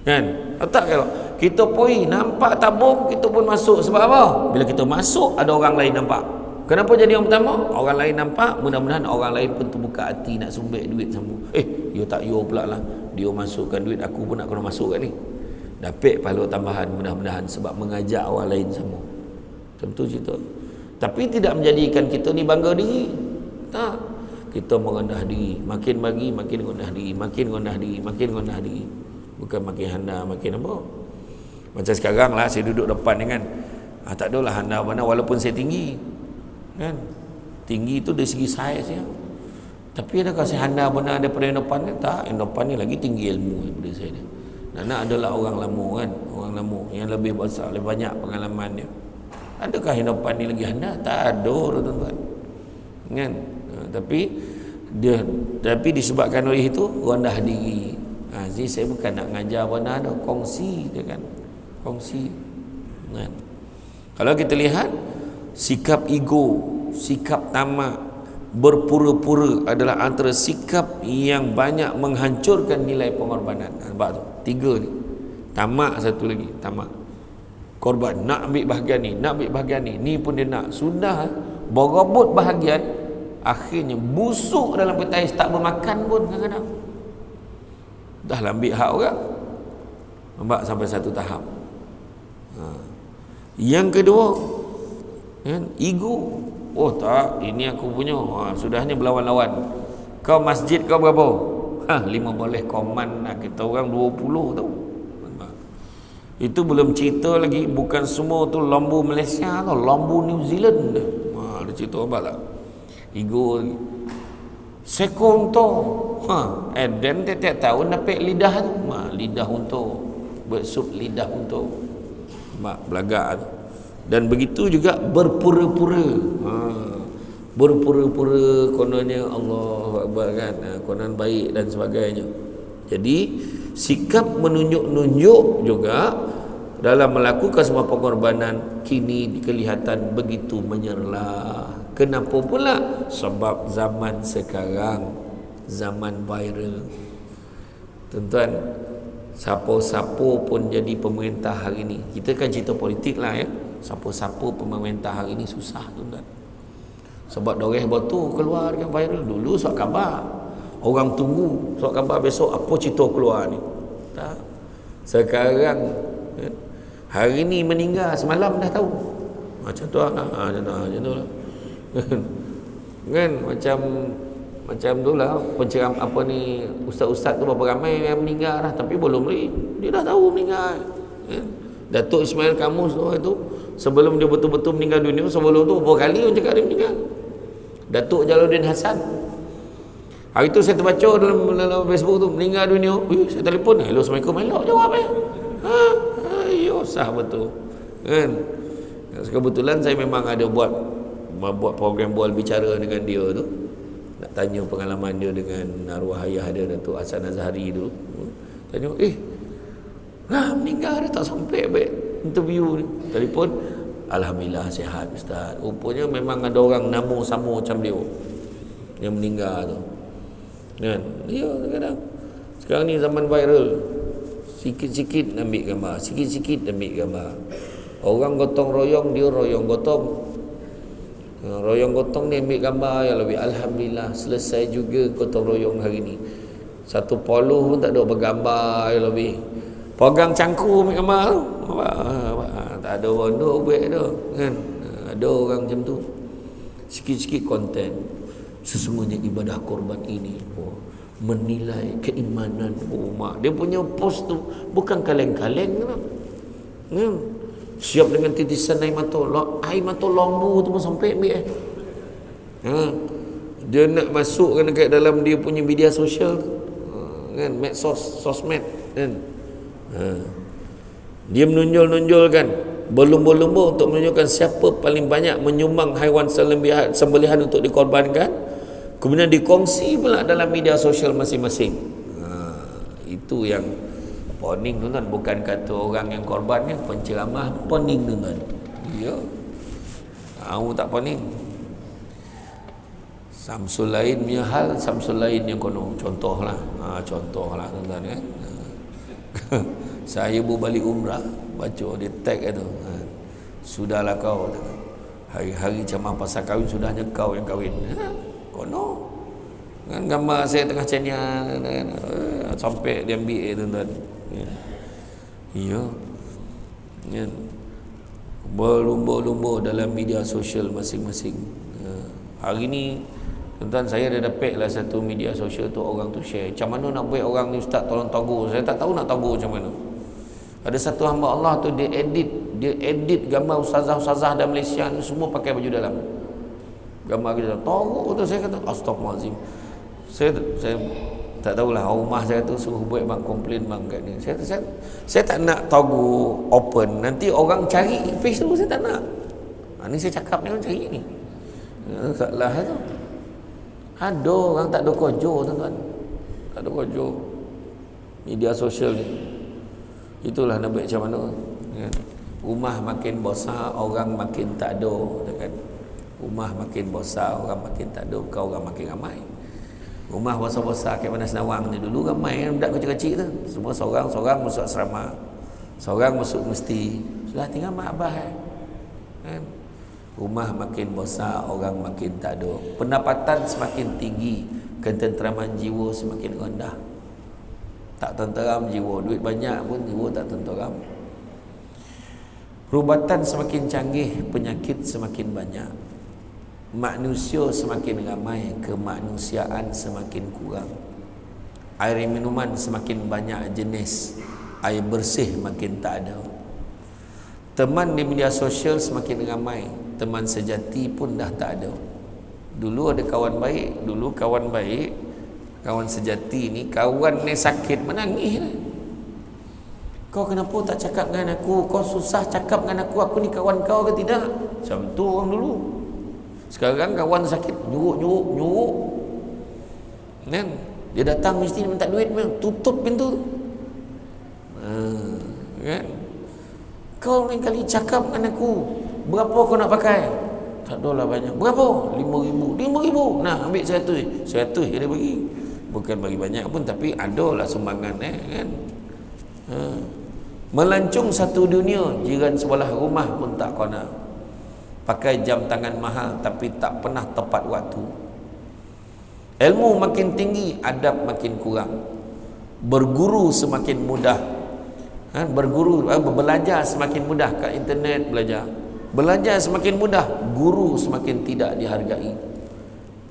Kan? Tak kalau kita pergi nampak tabung, kita pun masuk. Sebab apa? Bila kita masuk, ada orang lain nampak. Kenapa jadi orang pertama? Orang lain nampak, mudah-mudahan orang lain pun terbuka hati nak sumbek duit sama. You tak you pula lah. Dia masukkan duit, aku pun nak kena masuk kat ni. Dapat pahala tambahan mudah-mudahan sebab mengajak orang lain sama. Macam tu cerita. Tapi tidak menjadikan kita ni bangga diri. Tak. Kita merendah diri. Makin bagi, makin rendah diri. Makin rendah diri, makin rendah diri. Bukan makin handa, makin apa. Macam sekarang lah, saya duduk depan ni kan. Tak adalah handa mana walaupun saya tinggi. Kan? Tinggi tu dari segi saiz ya. Tapi adakah saya handa benar daripada yang depan kan? Tak. Yang depan ni lagi tinggi ilmu daripada saya ni. Nak adalah orang lama kan, orang lama yang lebih besar, lebih banyak pengalaman dia. Adakah yang depan ni lagi handa? Tak ada, tuan-tuan. Kan? Tapi disebabkan oleh itu rendah diri. Jadi saya bukan nak ngajar benar dah, kongsi dia kan. Kongsi. Kan? Kalau kita lihat sikap ego, sikap tamak, berpura-pura adalah antara sikap yang banyak menghancurkan nilai pengorbanan. Nampak tu? 3 ni. Tamak satu lagi, tamak. Korban, nak ambil bahagian ni, nak ambil bahagian ni. Ni pun dia nak. Sudah berebut bahagian, akhirnya busuk dalam petai, tak bermakan pun kadang-kadang. Dah lah ambil hak orang. Nampak sampai satu tahap. Yang kedua, kan, ego. Tak, ini aku punya. Sudahnya berlawan-lawan. Kau masjid kau berapa? 15 koman nak kita orang 20 tau. Itu belum cerita lagi, bukan semua tu lambu Malaysia tau, lambu New Zealand. Ada cerita apa tak? Ego lagi. Sekong tu. Dan tiap-tiap tahun dapat lidah tu. Lidah untuk bersup lidah untuk belagak tu. Dan begitu juga berpura-pura. Berpura-pura kononnya Allah Akbar kan, konon baik dan sebagainya. Jadi sikap menunjuk-nunjuk juga dalam melakukan semua pengorbanan kini kelihatan begitu menyerlah. Kenapa pula? Sebab zaman sekarang zaman viral. Tuan-tuan, siapa-siapa pun jadi pemerintah hari ini. Kita kan cerita politik lah ya. Siapa-siapa pemerintah hari ini susah, tuan-tuan. Sebab doreh batu keluar kan viral. Dulu surat khabar, orang tunggu surat khabar besok apa cerita keluar ni. Tak. Sekarang Hari ni meninggal, semalam dah tahu. Macam tu lah. Macam tu lah. Kan macam tu lah penceram apa ni, ustaz-ustaz tu berapa ramai yang meninggal dah, tapi belum lagi dia dah tahu meninggal. Datuk Ismail Kamus tu sebelum dia betul-betul meninggal dunia, sebelum tu berapa kali orang cakap dia meninggal. Datuk Jalaluddin Hasan, hari tu saya terbaca dalam Facebook tu, meninggal dunia. Saya telefon, hello, Assalamualaikum, elok jawab sah betul kan. Kebetulan saya memang ada buat program bual bicara dengan dia tu, nak tanya pengalaman dia dengan arwah ayah dia, Datuk Hasan Azhari dulu. Tanya, meninggal dah, tak sampai baik interview ni. Telefon, alhamdulillah sihat ustaz. Rupanya memang ada orang namo sama macam dia yang meninggal tu kan. Ya, kadang sekarang ni zaman viral, sikit-sikit ambil gambar, sikit-sikit ambil gambar. Orang gotong royong, dia royong gotong. Royong gotong ni ambil gambar yang lebih. Alhamdulillah selesai juga gotong royong hari ni. Satu poluh pun tak ada bergambar yang lebih. Pegang cangku ambil gambar tu. Tak ada orang duk buat tu kan. Ada orang macam tu. Sikit-sikit konten. Sesungguhnya ibadah korban ini menilai keimanan umat. Dia punya post tu bukan kaleng-kaleng kan. Siap dengan titisan air mata lembu tu pun sampai ambil dia nak masukkan dekat dalam dia punya media sosial kan, sosmed kan. Dia menonjolkan berlumba-lumba untuk menunjukkan siapa paling banyak menyumbang haiwan sembelihan untuk dikorbankan, kemudian dikongsi pula dalam media sosial masing-masing. Itu yang poning tuan, bukan kata orang yang korbannya, penceramah poning tuan. Ya. Tahu tak poning. Samsul lain punya hal, Samsul lain yang kono. Contohlah tuan kan. Saya berbalik umrah, baca dia tag itu. Sudahlah kau. Hari-hari ceramah pasal kahwin, sudahnya kau yang kahwin. Kono. Kan gambar saya tengah cenya sampai dia ambil tuan-tuan. Ya. Berlumba-lumba dalam media sosial masing-masing. Hari ni tuan-tuan, saya dah dapat lah satu media sosial tu, orang tu share macam mana nak buat orang ni, ustaz tolong tagur. Saya tak tahu nak tagur macam mana. Ada satu hamba Allah tu, dia edit gambar ustazah-ustazah dalam Malaysia ni semua pakai baju dalam. Gambar kita tagur tu, saya kata astagfirullahalazim. Saya tak tahulah, rumah saya tu suruh buat bang, komplain bang kat ni. Saya tak nak tagu open, nanti orang cari page tu, saya tak nak. Ni saya cakap ni orang cari ni. Salah tu. Ada orang tak ada kojo tuan-tuan. Tak ada kojo media sosial ni. Itulah nak buat macam mana kan? Rumah makin besar, orang makin tak ada kan? Rumah makin besar, orang makin tak ada, kau orang makin ramai. Rumah besar-besar kayak mana Senawang ni dulu ramai kan, budak kecil-kecil tu. Semua seorang-seorang masuk asrama, seorang masuk mesti. Sudah tinggal mak abah kan? Rumah makin besar, orang makin tak ada. Pendapatan semakin tinggi, ketenteraman jiwa semakin rendah. Tak tenteram jiwa, duit banyak pun jiwa tak tenteram. Perubatan semakin canggih, penyakit semakin banyak. Manusia semakin ramai, kemanusiaan semakin kurang. Air minuman semakin banyak jenis, air bersih makin tak ada. Teman di media sosial semakin ramai, teman sejati pun dah tak ada. Dulu ada kawan baik, kawan sejati ni, kawan ni sakit menangis lah. Kau kenapa tak cakap dengan aku? Kau susah cakap dengan aku ni kawan kau ke tidak? Macam tu orang dulu. Sekarang kawan sakit, nyuruk kan? Dia datang mesti minta duit, tutup pintu tu. Kan? Kau lain kali cakap dengan aku, berapa kau nak pakai? Tak adalah banyak. Berapa? 5,000. 5,000. Nah, ambil 100. 100 dia bagi. Bukan bagi banyak pun, tapi adalah sumbangan kan. Melancung satu dunia, jiran sebelah rumah pun tak kena. Pakai jam tangan mahal tapi tak pernah tepat waktu. Ilmu makin tinggi, adab makin kurang. Berguru semakin mudah, Berguru, belajar semakin mudah kat internet, belajar semakin mudah, guru semakin tidak dihargai.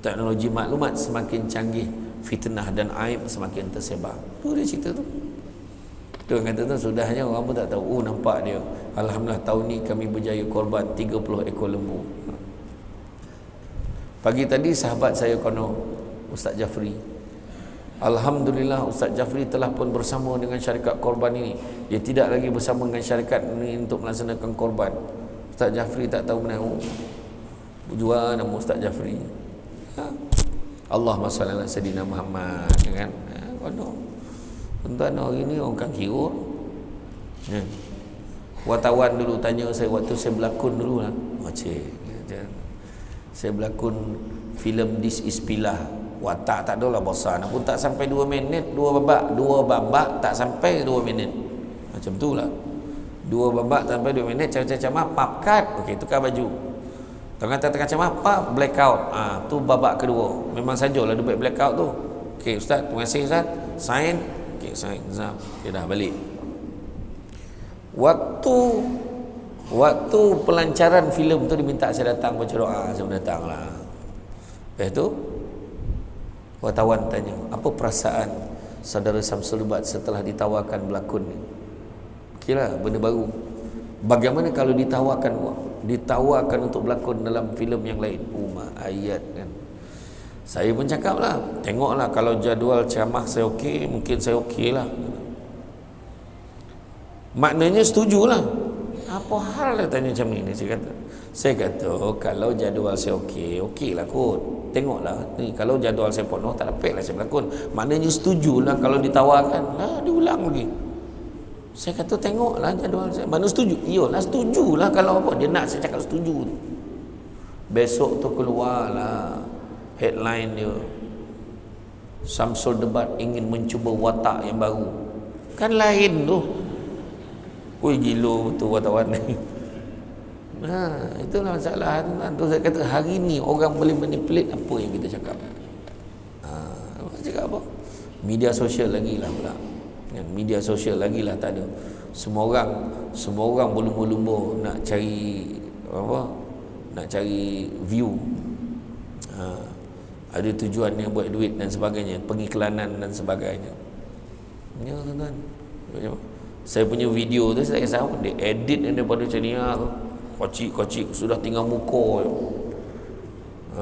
Teknologi maklumat semakin canggih, fitnah dan aib semakin tersebar. Tu dia cerita tu. Tu orang kata tu, sudahnya orang pun tak tahu. Nampak dia, alhamdulillah tahun ni kami berjaya korban 30 ekor lembu. Pagi tadi sahabat saya kono, Ustaz Jafri, alhamdulillah Ustaz Jafri telah pun bersama dengan syarikat korban ini. Dia tidak lagi bersama dengan syarikat ini untuk melaksanakan korban. Ustaz Jafri tak tahu mana. Jual nama Ustaz Jafri. Allahumma salli ala sayyidina Muhammad, kan? Tuan-tuan, hari ni orang kan kira. Wartawan dulu tanya saya waktu saya berlakon dulu lah. Saya berlakon filem This Is Pilah. Watak tak adalah bosan, pun tak sampai 2 minit, 2 babak tak sampai 2 minit. Macam tu lah. 2 babak tak sampai 2 minit, macam pap cut. Okey, tukar baju. Tengah-tengah macam apa? Blackout. Tu babak kedua. Memang sajalah dia buat blackout tu. Okey, Ustaz, terima kasih Ustaz. Sign. Okey, sign. Zam. Dia dah balik. Waktu pelancaran filem tu diminta saya datang baca doa, saya datanglah. Lepas tu wartawan tanya, apa perasaan saudara Samsul Ubat setelah ditawarkan berlakon ni? Kira benda baru. Bagaimana kalau ditawarkan untuk berlakon dalam filem yang lain? Ayat kan. Saya pun cakap lah, tengoklah kalau jadual ceramah saya okey, mungkin saya okey lah. Maknanya setujulah. Apa hal dia tanya macam ni? Saya kata kalau jadual saya okey lah kot. Tengoklah ni, kalau jadual saya penuh tak dapat lah saya berlakon. Maknanya setujulah kalau ditawarkan. Diulang lagi. Saya kata tengoklah jadual saya. Mana setuju? Iyalah setujulah kalau apa dia nak saya cakap setuju. Besok tu keluarlah headline dia, Samsul Debat ingin mencuba watak yang baru. Kan lain tu. Oi, gila betul wartawan ni. Itulah masalah tu. Saya kata hari ni orang boleh manipulate apa yang kita cakap. Cakap apa? Media sosial lagi lah pula. Media sosial lagi lah tak ada. Semua orang berlumba-lumba nak cari apa? Nak cari view. Ada tujuannya buat duit dan sebagainya, pengiklanan dan sebagainya. Ya tuan-tuan. Saya punya video tu saya kisah dia edit daripada macam ni lah. Kocik sudah tinggal muka.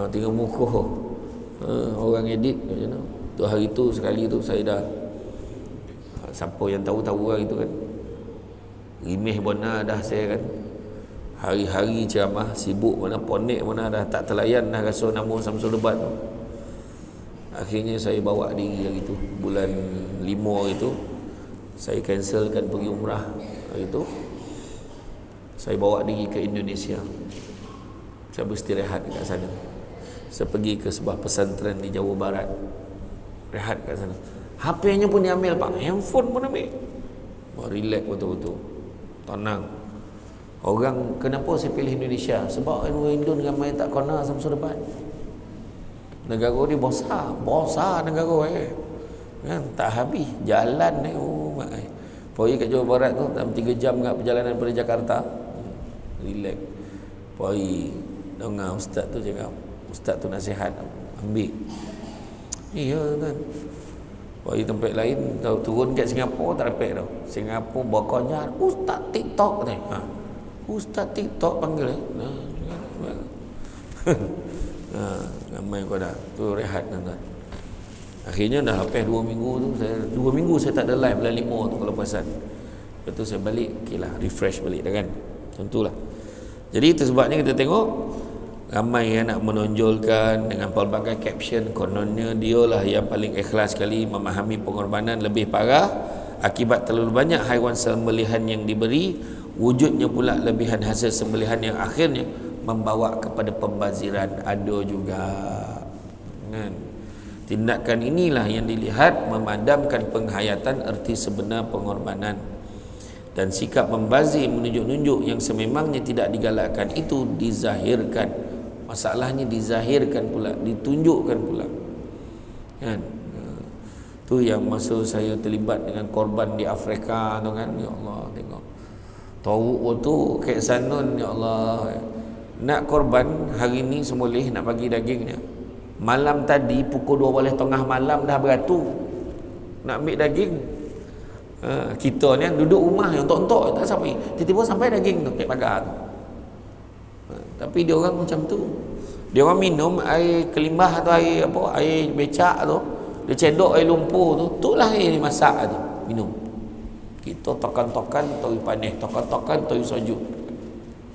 Tinggal muka. Orang edit macam tu. Tu hari tu sekali tu saya dah, siapa yang tahu lah itu kan. Rimeh mana dah saya kan. Hari-hari ceramah sibuk mana, ponek mana dah tak terlayan dah rasa nama Samsul Debat tu. Akhirnya saya bawa diri hari tu, bulan 5 itu saya cancelkan pergi umrah hari tu. Saya bawa diri ke Indonesia. Saya beristirahat kat sana. Saya pergi ke sebuah pesantren di Jawa Barat. Rehat kat sana. HP-nya pun diambil pak, handphone pun ambil. Relax betul-betul. Tenang. Orang, kenapa saya pilih Indonesia? Sebab Indon ramai tak kena Samsul Debat. Negara dia besar negara kan, tak habis jalan ni. Pergi kat Jawa Barat tu dalam 3 jam kat perjalanan daripada Jakarta. Relax. Pergi dengar ustaz tu cakap, ustaz tu nasihat, ambil. Iya kan. Pergi tempat lain, turun kat Singapura tak dapat tau. Singapura berkonjar ustaz TikTok ni. Ustaz TikTok panggil ramai kau dah. Tu rehat tuan-tuan. Akhirnya dah lepas 2 minggu tu, 2 minggu saya tak ada live bulan 5 tu kalau perasan. Lepas tu saya balik, okeylah, refresh balik dah kan. Tentulah. Jadi itu sebabnya kita tengok ramai yang nak menonjolkan dengan pelbagai caption, kononnya dialah yang paling ikhlas sekali memahami pengorbanan lebih parah akibat terlalu banyak haiwan sembelihan yang diberi, wujudnya pula lebihan hasil sembelihan yang akhirnya membawa kepada pembaziran. Ada juga kan. Tindakan inilah yang dilihat memadamkan penghayatan erti sebenar pengorbanan, dan sikap membazir menunjuk-nunjuk yang sememangnya tidak digalakkan itu dizahirkan. Masalahnya dizahirkan pula, ditunjukkan pula kan. Tu yang masa saya terlibat dengan korban di Afrika tu kan, ya Allah, tengok tahu tu Kek Sanun, ya Allah, nak korban hari ni semulih nak bagi dagingnya, malam tadi pukul 12:30 malam dah beratur nak ambil daging. Kita ni duduk rumah yang ontok-ontok tak sampai, tiba-tiba sampai daging tu Kek pagar tu. Tapi dia orang macam tu, dia orang minum air kelimbah atau air apa, air becak tu, dia cedok air lumpur tu, itulah air dimasak tu, minum. Kita tokan-tokan toy panih, tokan-tokan toy soju,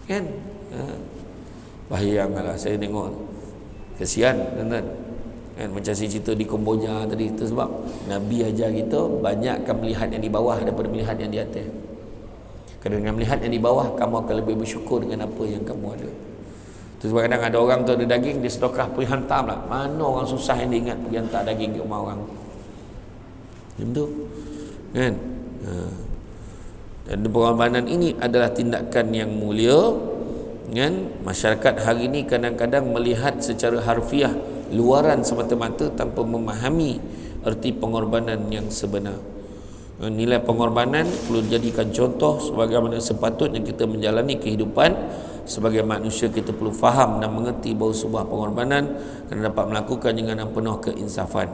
kan? Bayangkanlah saya tengok, kesian tuan-tuan kan, macam saya cerita di Kamboja tadi. Itu sebab Nabi ajar kita banyakkan melihat yang di bawah daripada melihat yang di atas. Kerana dengan melihat yang di bawah, kamu akan lebih bersyukur dengan apa yang kamu ada. Itu sebab kadang ada orang tu ada daging, dia sedekah pergi hantar lah. Mana orang susah yang dia ingat pergi hantar daging ke rumah orang. Macam tu kan. Dan pengorbanan ini adalah tindakan yang mulia kan. Masyarakat hari ini kadang-kadang melihat secara harfiah, luaran semata-mata, tanpa memahami erti pengorbanan yang sebenar. Nilai pengorbanan perlu dijadikan contoh sebagaimana sepatutnya kita menjalani kehidupan sebagai manusia. Kita perlu faham dan mengerti bahawa sebuah pengorbanan kena dapat melakukan dengan penuh keinsafan.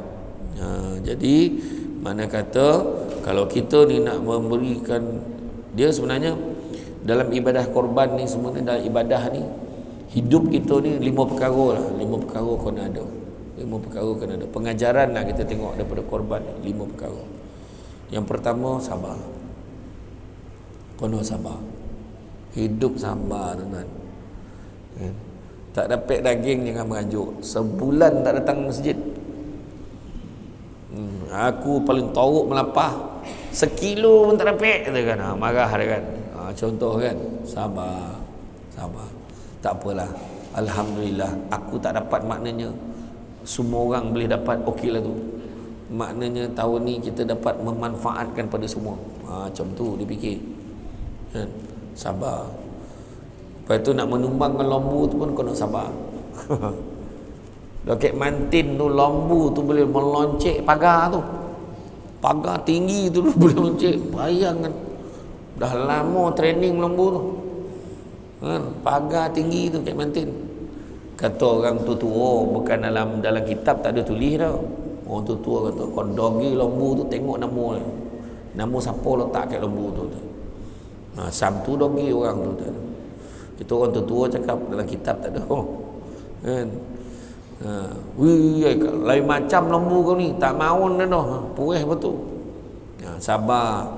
Jadi mana kata kalau kita ni nak memberikan, dia sebenarnya dalam ibadah korban ni, sebenarnya dalam ibadah ni, hidup kita ni 5 perkara lah, 5 perkara kena ada, 5 perkara kena ada. Pengajaran lah kita tengok daripada korban ni, 5 perkara. Yang pertama, sabar. Kena sabar. Hidup sabar tuan-tuan. Tak dapat daging jangan merajuk. Sebulan tak datang masjid. Aku paling teruk melapah. Sekilo pun tak dapat, kata kan. Marah dia kan. Contoh kan, sabar. Sabar. Tak apalah. Alhamdulillah, aku tak dapat, maknanya semua orang boleh dapat, okeylah tu. Maknanya tahun ni kita dapat memanfaatkan pada semua. Macam tu dia fikir kan? Sabar. Lepas tu nak menumbangkan lembu tu pun kena sabar. Dokek mantin tu, lembu tu boleh meloncek pagar tu, pagar tinggi tu boleh meloncek. Bayangkan, dah lama training lembu tu kan? Pagar tinggi tu kek mantin. Kata orang tu tua, bukan dalam kitab tak ada tulis dah. Orang tua kata, kau dogi lembu tu tengok nama dia. Nama siapa letak kat lembu tu. Sabtu dogi orang tu. Itu orang tua cakap, dalam kitab tak ada. Kan? Lain macam lembu kau ni, tak maun dah dah. Puih betul. Sabar.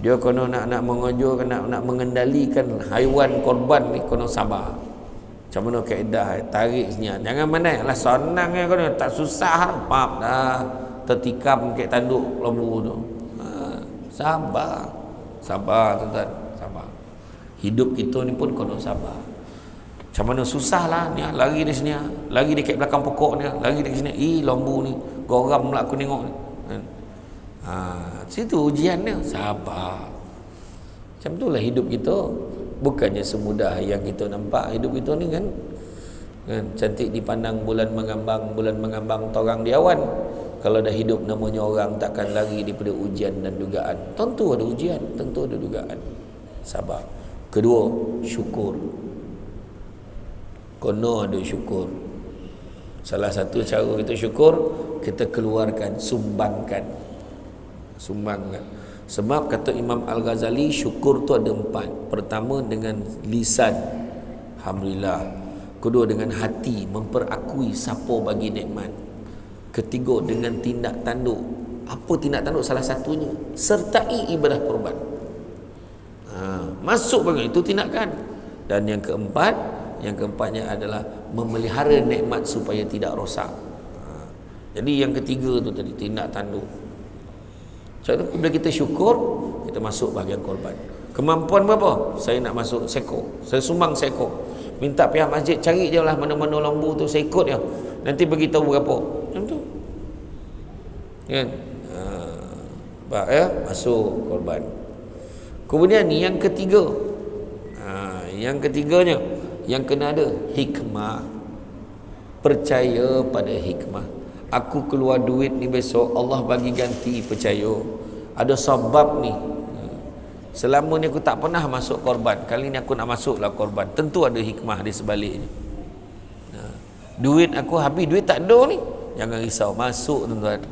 Dia kena nak mengajur, nak mengendalikan haiwan korban ni, kena sabar. Macam mana kaedah tarik sini, jangan mana lah senang ya, kau tak susah, pap dah tertikam kat tanduk lembu tu. Sabar. Sabar tuan-tuan, sabar. Hidup kita ni pun kena sabar. Macam mana susah lah ni, lari di sini, lari dekat belakang pokok ni, lari dekat sini, lembu ni goram pula aku tengok ni. Situ ujian dia, sabar. Macam itulah hidup kita. Bukannya semudah yang kita nampak. Hidup kita ni kan cantik dipandang bulan mengambang torang di awan. Kalau dah hidup namanya orang, takkan lari daripada ujian dan dugaan. Tentu ada ujian, tentu ada dugaan. Sabar. Kedua, syukur. Kena ada syukur. Salah satu cara kita syukur, kita keluarkan, sumbangkan. Sebab kata Imam Al-Ghazali, syukur tu ada 4. Pertama dengan lisan, alhamdulillah. Kedua dengan hati, memperakui siapa bagi nikmat. Ketiga dengan tindak tanduk. Apa tindak tanduk? Salah satunya sertai ibadah korban. Masuk bagi itu tindakan. Dan yang keempatnya adalah memelihara nikmat supaya tidak rosak. Jadi yang ketiga tu tadi, tindak tanduk. Jadi bila kita syukur, kita masuk bahagian korban. Kemampuan berapa? Saya nak masuk seekor, saya sumbang seekor. Minta pihak masjid cari je lah mana-mana lembu tu, saya ikut je. Nanti beritahu berapa. Macam tu kan? Masuk korban. Kemudian ni yang ketiga, yang ketiganya, yang kena ada hikmah. Percaya pada hikmah. aku keluar duit ni besok Allah bagi ganti, percaya ada sebab ni. Selama ni aku tak pernah masuk korban, kali ni aku nak masuklah korban, tentu ada hikmah di sebaliknya. Duit aku habis, duit tak ada ni, jangan risau, masuk tuan-tuan.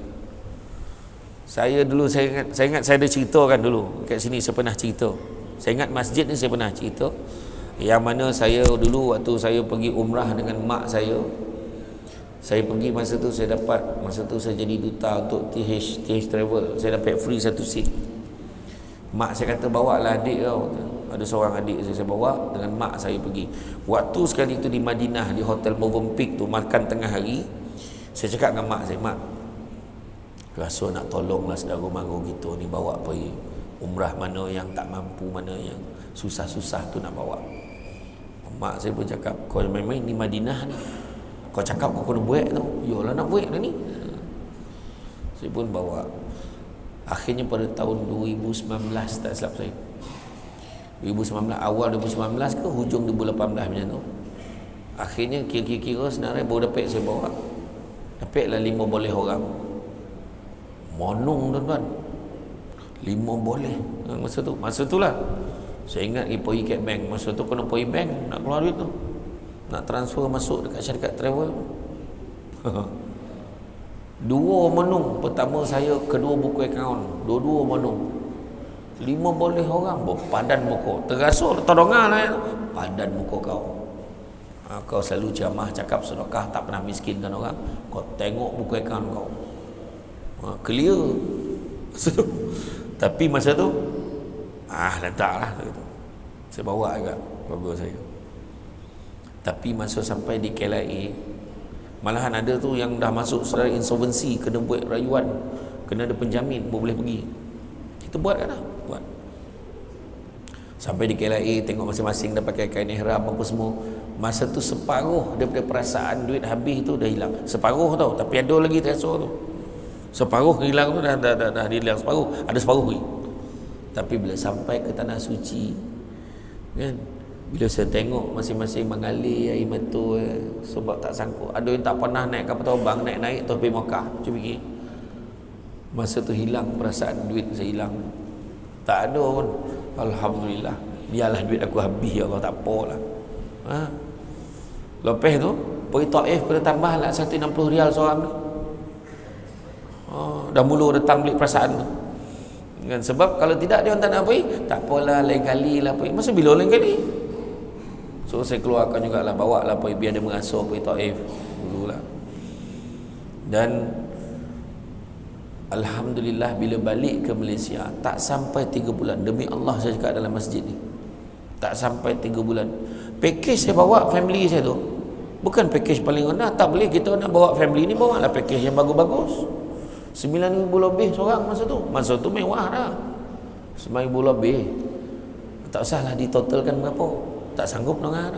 Saya dulu, saya ingat saya ada cerita kan dulu kat sini, saya pernah cerita, saya ingat masjid ni saya pernah cerita, yang mana saya dulu waktu saya pergi umrah dengan mak saya pergi masa tu, saya dapat, masa tu saya jadi duta untuk TH Travel, saya dapat free satu seat. Mak saya kata, bawa lah adik kau, ada seorang adik saya bawa dengan mak saya pergi. Waktu sekali tu di Madinah, di hotel Movenpick tu, makan tengah hari, saya cakap dengan mak saya, mak, rasa nak tolonglah saudara mara kita ni, bawa pergi umrah, mana yang tak mampu, mana yang susah-susah tu nak bawa. Mak saya pun cakap, kau main-main di Madinah ni, kau cakap kau kena buat tu, yolah nak buat dah ni. Saya pun bawa. Akhirnya pada tahun 2019, tak silap saya, 2019, awal 2019 ke hujung 2018 macam tu, akhirnya kira-kira sebenarnya baru dapat saya bawa, dapatlah 5 boleh orang. Monong tuan-tuan, 5 boleh masa tu lah. Saya ingat pergi kat bank, masa tu kena pergi bank nak keluar duit tu, nak transfer masuk dekat syarikat travel. 2 menung, pertama saya, kedua buku akaun, dua-dua menung. 5 boleh orang, berpadan muka, terasa tolongan lah ya. Padan muka kau. Kau selalu ceramah cakap sedekah, tak pernah miskinkan orang, kau tengok buku akaun kau, clear. Tapi masa tu letaklah gitu. Saya bawa agak bagus saya. Tapi masa sampai di KLIA, malahan ada tu yang dah masuk secara insolvency, kena buat rayuan, kena ada penjamin baru boleh pergi. Kita buat kan lah, buat. Sampai di KLIA, tengok masing-masing dah pakai kain ihram apa semua. Masa tu separuh daripada perasaan duit habis tu dah hilang. Separuh tau, tapi ada lagi terasa tu. Separuh hilang tu dah hilang separuh, ada separuh lagi. Tapi bila sampai ke tanah suci kan, bila saya tengok masing-masing mengalir air mata, sebab tak sanggup. Ada yang tak pernah naik kapal terbang, naik-naik terus pergi Mekah. Cuba fikir, masa tu hilang perasaan duit saya, hilang, tak ada pun. Alhamdulillah, biarlah duit aku habis ya Allah, tak apalah. Lepas tu pergi Taif, kena tambah lah 160 rial seorang ni. Dah mula datang beli perasaan tu kan. Sebab kalau tidak dia orang tak nak pergi, tak apalah, lain kali lah pergi. Masa bila lain kali? So saya keluarkan jugalah, bawa lah pergi, biar dia merasa pergi Taif dululah. Dan alhamdulillah bila balik ke Malaysia, tak sampai 3 bulan, demi Allah saya cakap dalam masjid ni, tak sampai 3 bulan, package saya bawa family saya tu bukan package paling rendah. Tak boleh, kita nak bawa family ni, bawa lah package yang bagus-bagus. 9,000 lebih seorang masa tu mewah dah. 9,000 lebih, tak usahlah ditotalkan berapa, tak sanggup dengar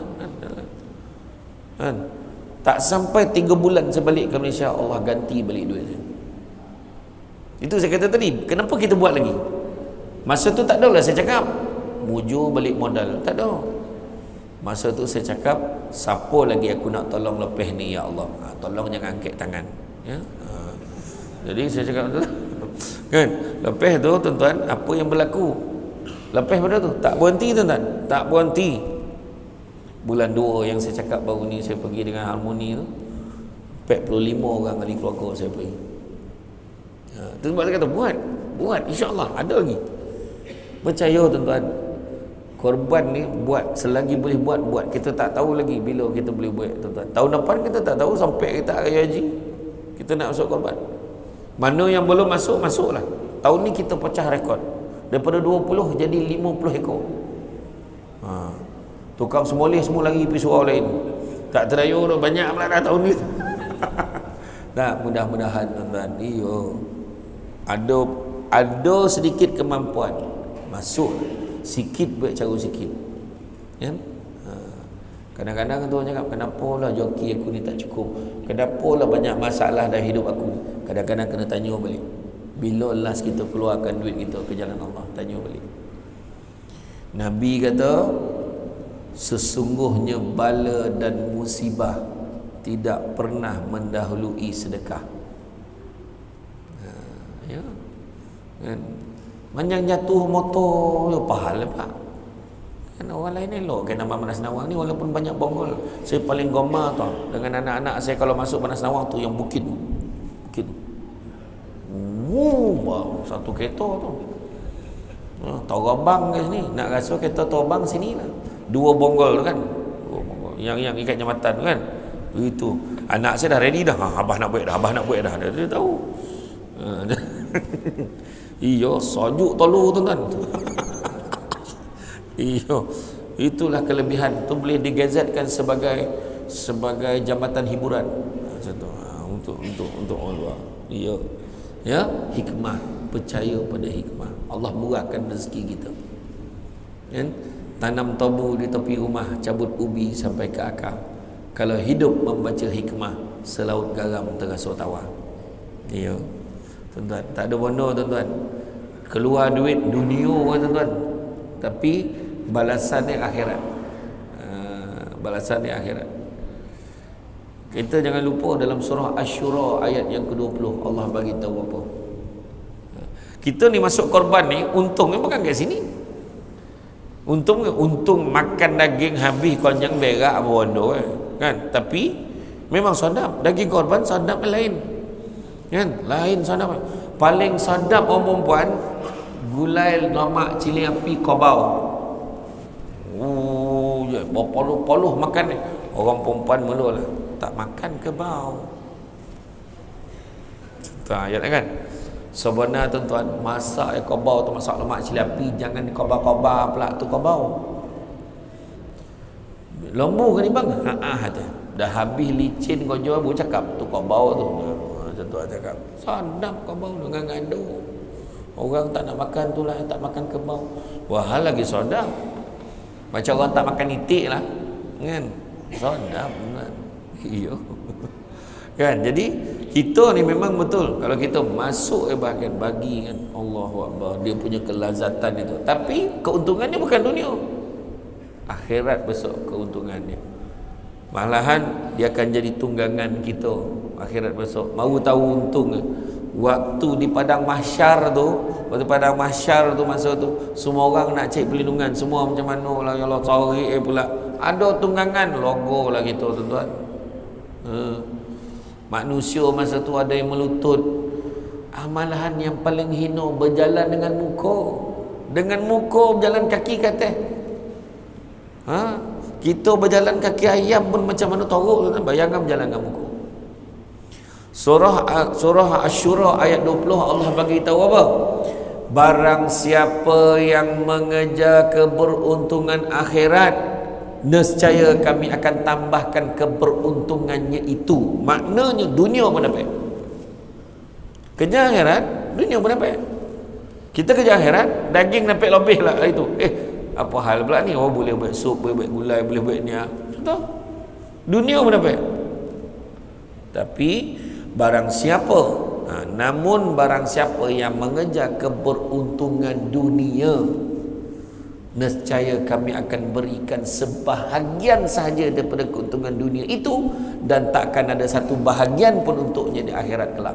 kan. Tak sampai 3 bulan saya balik ke Malaysia, Allah ganti balik duit saya. Itu saya kata tadi, kenapa kita buat lagi? Masa tu tak adalah saya cakap mujur balik modal, tak ada. Masa tu saya cakap, siapa lagi aku nak tolong lepas ni ya Allah, tolong jangan angkat tangan ya. Jadi saya cakap betul kan. Lepas tu tuan-tuan, apa yang berlaku lepas pada tu, tak berhenti tuan-tuan, tak berhenti. Bulan 2 yang saya cakap baru ni, saya pergi dengan Harmoni tu, 45 orang ahli keluarga saya pergi. Tu sebab saya kata buat insya-Allah ada lagi. Percaya tuan-tuan, korban ni buat, selagi boleh buat. Kita tak tahu lagi bila kita boleh buat tuan-tuan. Tahun depan kita tak tahu, sampai kita raya haji kita nak masuk korban. Mana yang belum masuk, masuklah. Tahun ni kita pecah rekod, daripada 20 jadi 50 ekor. Tukang semoleh semua lagi pergi surau lain, tak terayu dah, banyak pula dah tahun ni. Nah, mudah-mudahan tuan-tuan, ada sedikit kemampuan, masuk sikit, buat cara sikit ya. Kadang-kadang tu orang cakap, kenapa lah joki aku ni tak cukup, kenapa lah banyak masalah dalam hidup aku. Kadang-kadang kena tanya balik, bila last kita keluarkan duit kita ke jalan Allah, tanya balik. Nabi kata, sesungguhnya bala dan musibah tidak pernah mendahului sedekah. Ya. Kan manjang jatuh motor ya pahala pak. Kan orang lain elok kan nama Banas Nawang ni walaupun banyak bongol. Saya paling goma tau dengan anak-anak saya kalau masuk Banas Nawang tu yang bukit. Wow, satu kereta tu. Torabang ke sini, nak rasa kereta Torabang sini lah. Dua bonggol tu kan. Dua bonggol. Yang ikat jambatan tu kan. Itu. Anak saya dah ready dah. Abah nak buat dah. Dia tahu. Iyo, sojuk tolu tu kan. Iyo. Itulah kelebihan. Tu boleh digazetkan sebagai jambatan hiburan. Macam tu. Untuk orang luar. Iyo. Ya, hikmah, percaya pada hikmah. Allah murahkan rezeki kita. Kan? Tanam tabu di tepi rumah, cabut ubi sampai ke akar. Kalau hidup membaca hikmah, selaut garam terasa tawar. Ya. Tuan-tuan, tak ada bono tuan-tuan. Keluar duit dunia tuan-tuan. Tapi balasannya akhirat. Balasannya akhirat. Kita jangan lupa dalam surah Asy-Syura ayat yang ke-20 Allah bagi tahu apa. Kita ni masuk korban ni untungnya bukan kat sini. Untung makan daging habis konjang berak apa bondo kan. Tapi memang sadap daging korban sadap lain. Kan? Lain sadap. Paling sadap orang perempuan gulai lemak cili api kobau. Ya, poluh makan ni. Orang perempuan mulalah tak makan kebau. Contoh ayat kan. Sebenarnya tuan-tuan, masak kebau tu masak lemak cili api, jangan dikobar-kobar pula tu kebau. Lembu kan ni bang? Tu. Dah habis licin kau jual baru cakap tu kebau tu. Macam tu cakap. Sadap kebau dengan ngadu. Orang tak nak makan tu lah, tak makan kebau. Wah lagi sadap. Macam orang tak makan itik lah. Kan? Sadap kan. Iya. Kan? Jadi kita ni memang betul kalau kita masuk bahagian bagi kan Allahu Akbar, dia punya kelazatan itu. Tapi keuntungannya bukan dunia. Akhirat besok keuntungannya. Malahan dia akan jadi tunggangan kita akhirat besok. Mau tahu untung waktu di padang mahsyar tu, waktu padang mahsyar tu masa tu semua orang nak cari perlindungan, semua macam mana lah ya Allah cari pula. Ada tunggangan logo lah kita tuan-tuan. Manusia masa tu ada yang melutut. Malahan yang paling hina berjalan dengan muka berjalan kaki kata. Kita berjalan kaki ayam pun macam mana teruk tuan, bayangkan berjalan dengan muka. Surah Asy-Syura ayat 20 Allah bagi tahu apa? Barang siapa yang mengejar keberuntungan akhirat, nescaya kami akan tambahkan keberuntungannya itu. Maknanya dunia pun dapat. Kejar akhirat, dunia pun dapat. Kita kejar akhirat, daging dapat lebih lah itu. Apa hal pula ni? Oh boleh buat sup, boleh buat gulai, boleh buat ni. Contoh. Dunia pun dapat. Tapi barang siapa, namun barang siapa yang mengejar keberuntungan dunia, nescaya kami akan berikan sebahagian sahaja daripada keuntungan dunia itu, dan takkan ada satu bahagian pun untuknya di akhirat kelak.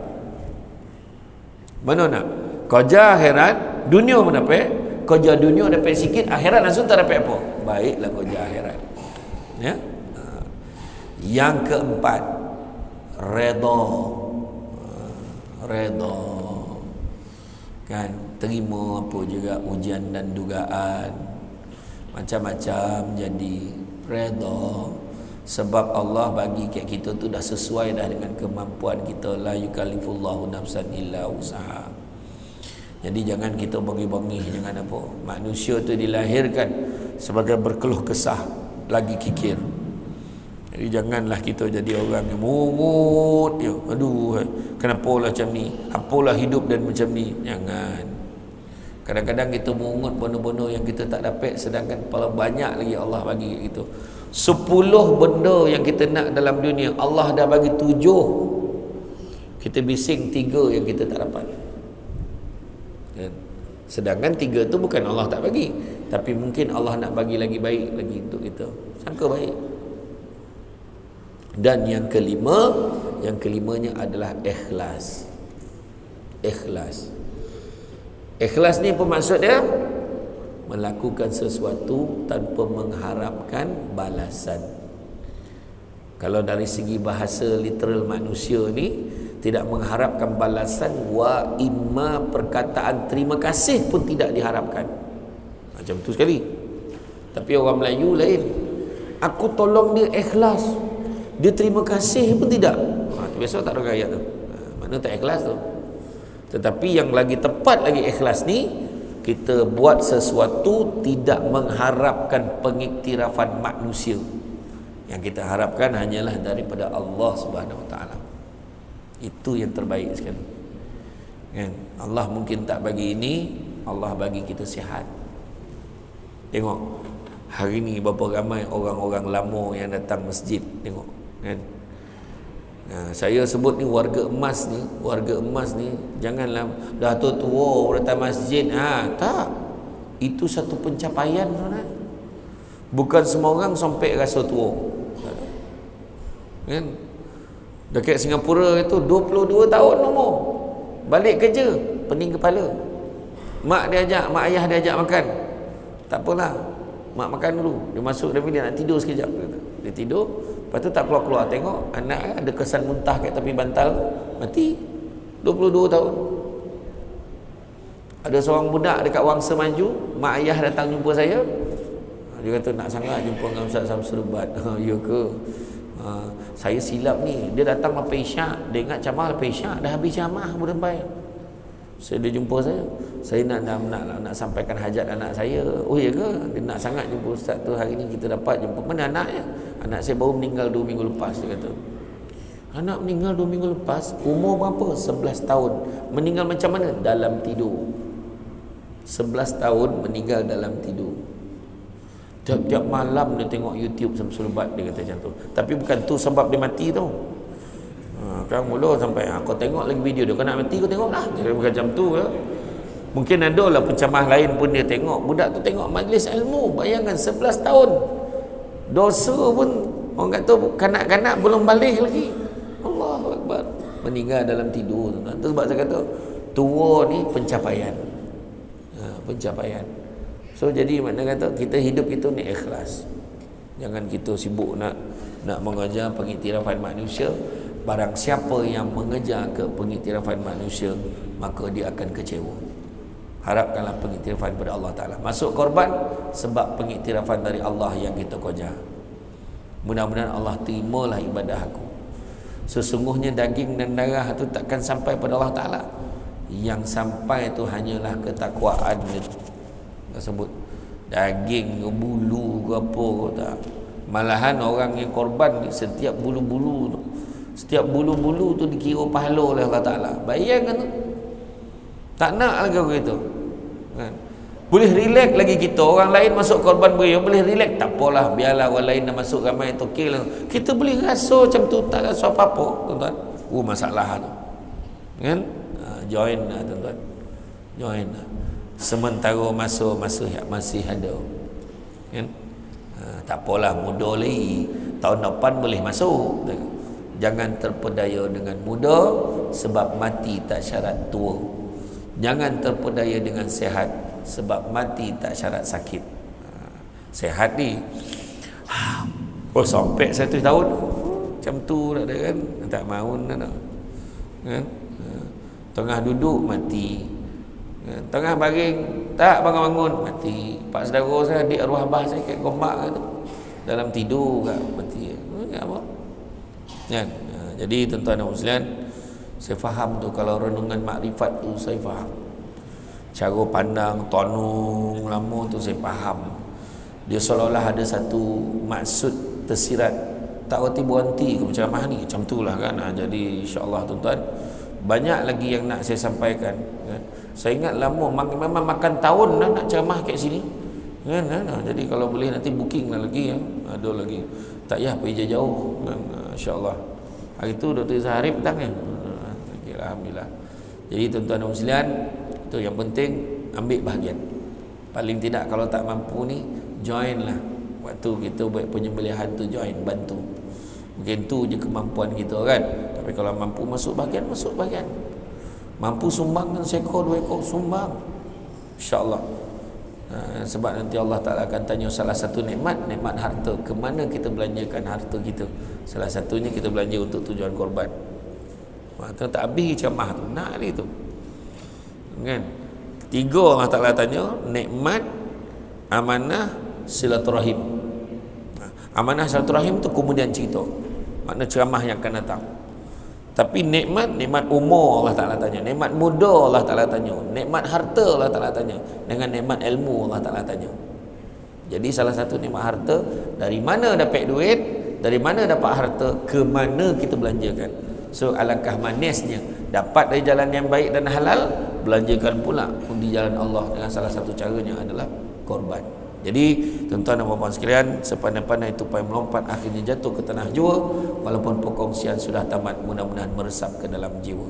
Mana nak? Kerja akhirat, dunia pun dapat. Kerja dunia dapat sikit, akhirat langsung tak dapat apa. Baiklah kerja akhirat. Ya. Yang keempat, redha. Redha. Kan, terima apa juga ujian dan dugaan. Macam-macam jadi redha. Sebab Allah bagi kat kita tu dah sesuai dah dengan kemampuan kita. La yukallifullahu nafsan illa usaha. Jadi jangan kita bangih-bangih, jangan apa. Manusia tu dilahirkan sebagai berkeluh kesah, lagi kikir. Jadi janganlah kita jadi orang yang mungut ya. Aduh, kenapalah macam ni? Apalah hidup dan macam ni? Jangan. Kadang-kadang kita mungut benda-benda yang kita tak dapat, sedangkan paling banyak lagi Allah bagi kita. 10 benda yang kita nak dalam dunia, Allah dah bagi 7. Kita bising 3 yang kita tak dapat. Sedangkan 3 tu bukan Allah tak bagi, tapi mungkin Allah nak bagi lagi baik lagi untuk kita. Sangka baik. Dan yang kelimanya adalah ikhlas. Ikhlas. Ikhlas ni apa maksud dia? Melakukan sesuatu tanpa mengharapkan balasan. Kalau dari segi bahasa literal manusia ni, tidak mengharapkan balasan, wa imma perkataan terima kasih pun tidak diharapkan. Macam tu sekali. Tapi orang Melayu lain. Aku tolong dia ikhlas, dia terima kasih pun tidak. Biasa tak ada ayat tu. Mana tak ikhlas tu. Tetapi yang lagi tepat lagi ikhlas ni, kita buat sesuatu tidak mengharapkan pengiktirafan manusia. Yang kita harapkan hanyalah daripada Allah Subhanahu Wa Taala. Itu yang terbaik sekali. Kan? Allah mungkin tak bagi ini, Allah bagi kita sihat. Tengok hari ni berapa ramai orang-orang lama yang datang masjid. Tengok kan. Saya sebut ni warga emas ni, janganlah dah tua datang masjid. Tak. Itu satu pencapaian, saudara. Bukan semua orang sampai rasa tua. Kan? Dekat Singapura itu 22 tahun umur, balik kerja pening kepala. Mak ayah dia ajak makan, tak apalah, mak makan dulu. Dia masuk dalam bilik nak tidur sekejap. Dia tidur, lepas tu tak keluar-keluar. Tengok anak ada kesan muntah kat tepi bantal, mati. 22 tahun. Ada seorang budak dekat Wangsa Maju, mak ayah datang jumpa saya. Dia kata nak sangat jumpa dengan Ustaz Samsul Ubat. Ya ke? Saya silap ni. Dia datang lepas isyak, dia ingat ceramah lepas isyak, dah habis ceramah budak baik. Dia jumpa saya nak sampaikan hajat anak saya. Oh ya ke? Dia nak sangat jumpa Ustaz tu. Hari ni kita dapat jumpa. Mana anaknya? Anak saya baru meninggal 2 minggu lepas. Dia kata, anak meninggal 2 minggu lepas, umur berapa? 11 tahun. Meninggal macam mana? Dalam tidur. 11 tahun meninggal dalam tidur. Tiap-tiap malam dia tengok YouTube Samsul Ubat, dia kata macam tu. Tapi bukan tu sebab dia mati tu. Kan mula sampai kau tengok lagi video dia, kau nak mati kau tengoklah. Dia bukan macam tu ya. Mungkin ada lah pencemah lain pun dia tengok. Budak tu tengok majlis ilmu, bayangkan 11 tahun. Dosa pun orang kata kanak-kanak belum balik lagi. Allahu Akbar. Meninggal dalam tidur. Itu sebab saya kata tua ni pencapaian. Pencapaian. So jadi makna kata kita hidup itu ni ikhlas. Jangan kita sibuk nak mengejar pengiktirafan manusia. Barang siapa yang mengejar ke pengiktirafan manusia, maka dia akan kecewa. Harapkanlah pengiktirafan pada Allah Ta'ala. Masuk korban sebab pengiktirafan dari Allah yang kita kejar. Mudah-mudahan Allah terimalah ibadah aku. Sesungguhnya daging dan darah itu takkan sampai pada Allah Ta'ala. Yang sampai itu hanyalah ketakwaan tersebut. Daging ke bulu ke apa ke tak. Malahan orang yang korban setiap bulu-bulu tu, setiap bulu-bulu tu dikira pahala oleh Allah Ta'ala. Bayangkan tu. Tak nak lagi begitu kan? Boleh relax lagi kita. Orang lain masuk korban beria, boleh relax. Tak apalah, biarlah orang lain dah masuk ramai, itu okey lah. Kita boleh rasa macam tu, tak rasa apa-apa, tuan-tuan. Masalah tu kan? Join lah tuan-tuan, join lah. Sementara masa masih ada kan? Tak apalah, muda lagi, tahun depan boleh masuk. Jangan terpedaya dengan muda, sebab mati tak syarat tua. Jangan terpedaya dengan sehat, sebab mati tak syarat sakit. Sehat ni sampai 100 tahun macam tu tak ada kan? Tak mahu nak kan? Tengah duduk mati, tengah baring tak bangun-bangun mati. Pak saudara saya, adik arwah abah saya kat gombak tu, dalam tidur kat mati. Apa kan? Jadi tuan-tuan dan muslimin, saya faham tu kalau renungan makrifat tu, saya faham cara pandang tonung lama tu, saya faham. Dia seolah-olah ada satu maksud tersirat, tak reti berhenti ke ceramah ni, macam tu lah kan. Jadi insyaAllah tuan-tuan, banyak lagi yang nak saya sampaikan kan? Saya ingat lama memang makan tahun dah nak ceramah kat sini kan? Jadi kalau boleh nanti booking lah lagi ya. Ada lagi, tak payah pergi jauh kan? InsyaAllah hari tu Dr. Zaharif datang kan? Alhamdulillah. Jadi tuan-tuan dan muslimin, itu yang penting, ambil bahagian. Paling tidak kalau tak mampu ni, join lah. Waktu kita buat penyembelihan tu, join, bantu. Mungkin tu je kemampuan kita kan. Tapi kalau mampu masuk bahagian, masuk bahagian. Mampu sumbang dengan seekor, 2 ekor, sumbang, insya-Allah. Sebab nanti Allah Ta'ala akan tanya salah satu nikmat harta. Ke mana kita belanjakan harta kita? Salah satunya kita belanja untuk tujuan korban. Tak habis ceramah tu, nak lagi tu kan. Ketiga, Allah Ta'ala tanya nikmat amanah silaturahim. Amanah silaturahim tu kemudian cerita, makna ceramah yang akan datang. Tapi nikmat umur Allah Ta'ala tanya, nikmat muda Allah Ta'ala tanya, nikmat harta Allah Ta'ala tanya, dengan nikmat ilmu Allah Ta'ala tanya. Jadi salah satu nikmat harta, dari mana dapat duit, dari mana dapat harta, ke mana kita belanjakan. So alangkah manisnya dapat dari jalan yang baik dan halal, belanjakan pula di jalan Allah dengan salah satu caranya adalah korban. Jadi tuan-tuan dan puan-puan sekalian, sepandai-pandai tupai melompat akhirnya jatuh ke tanah jua, walaupun perkongsian sudah tamat, mudah-mudahan meresap ke dalam jiwa.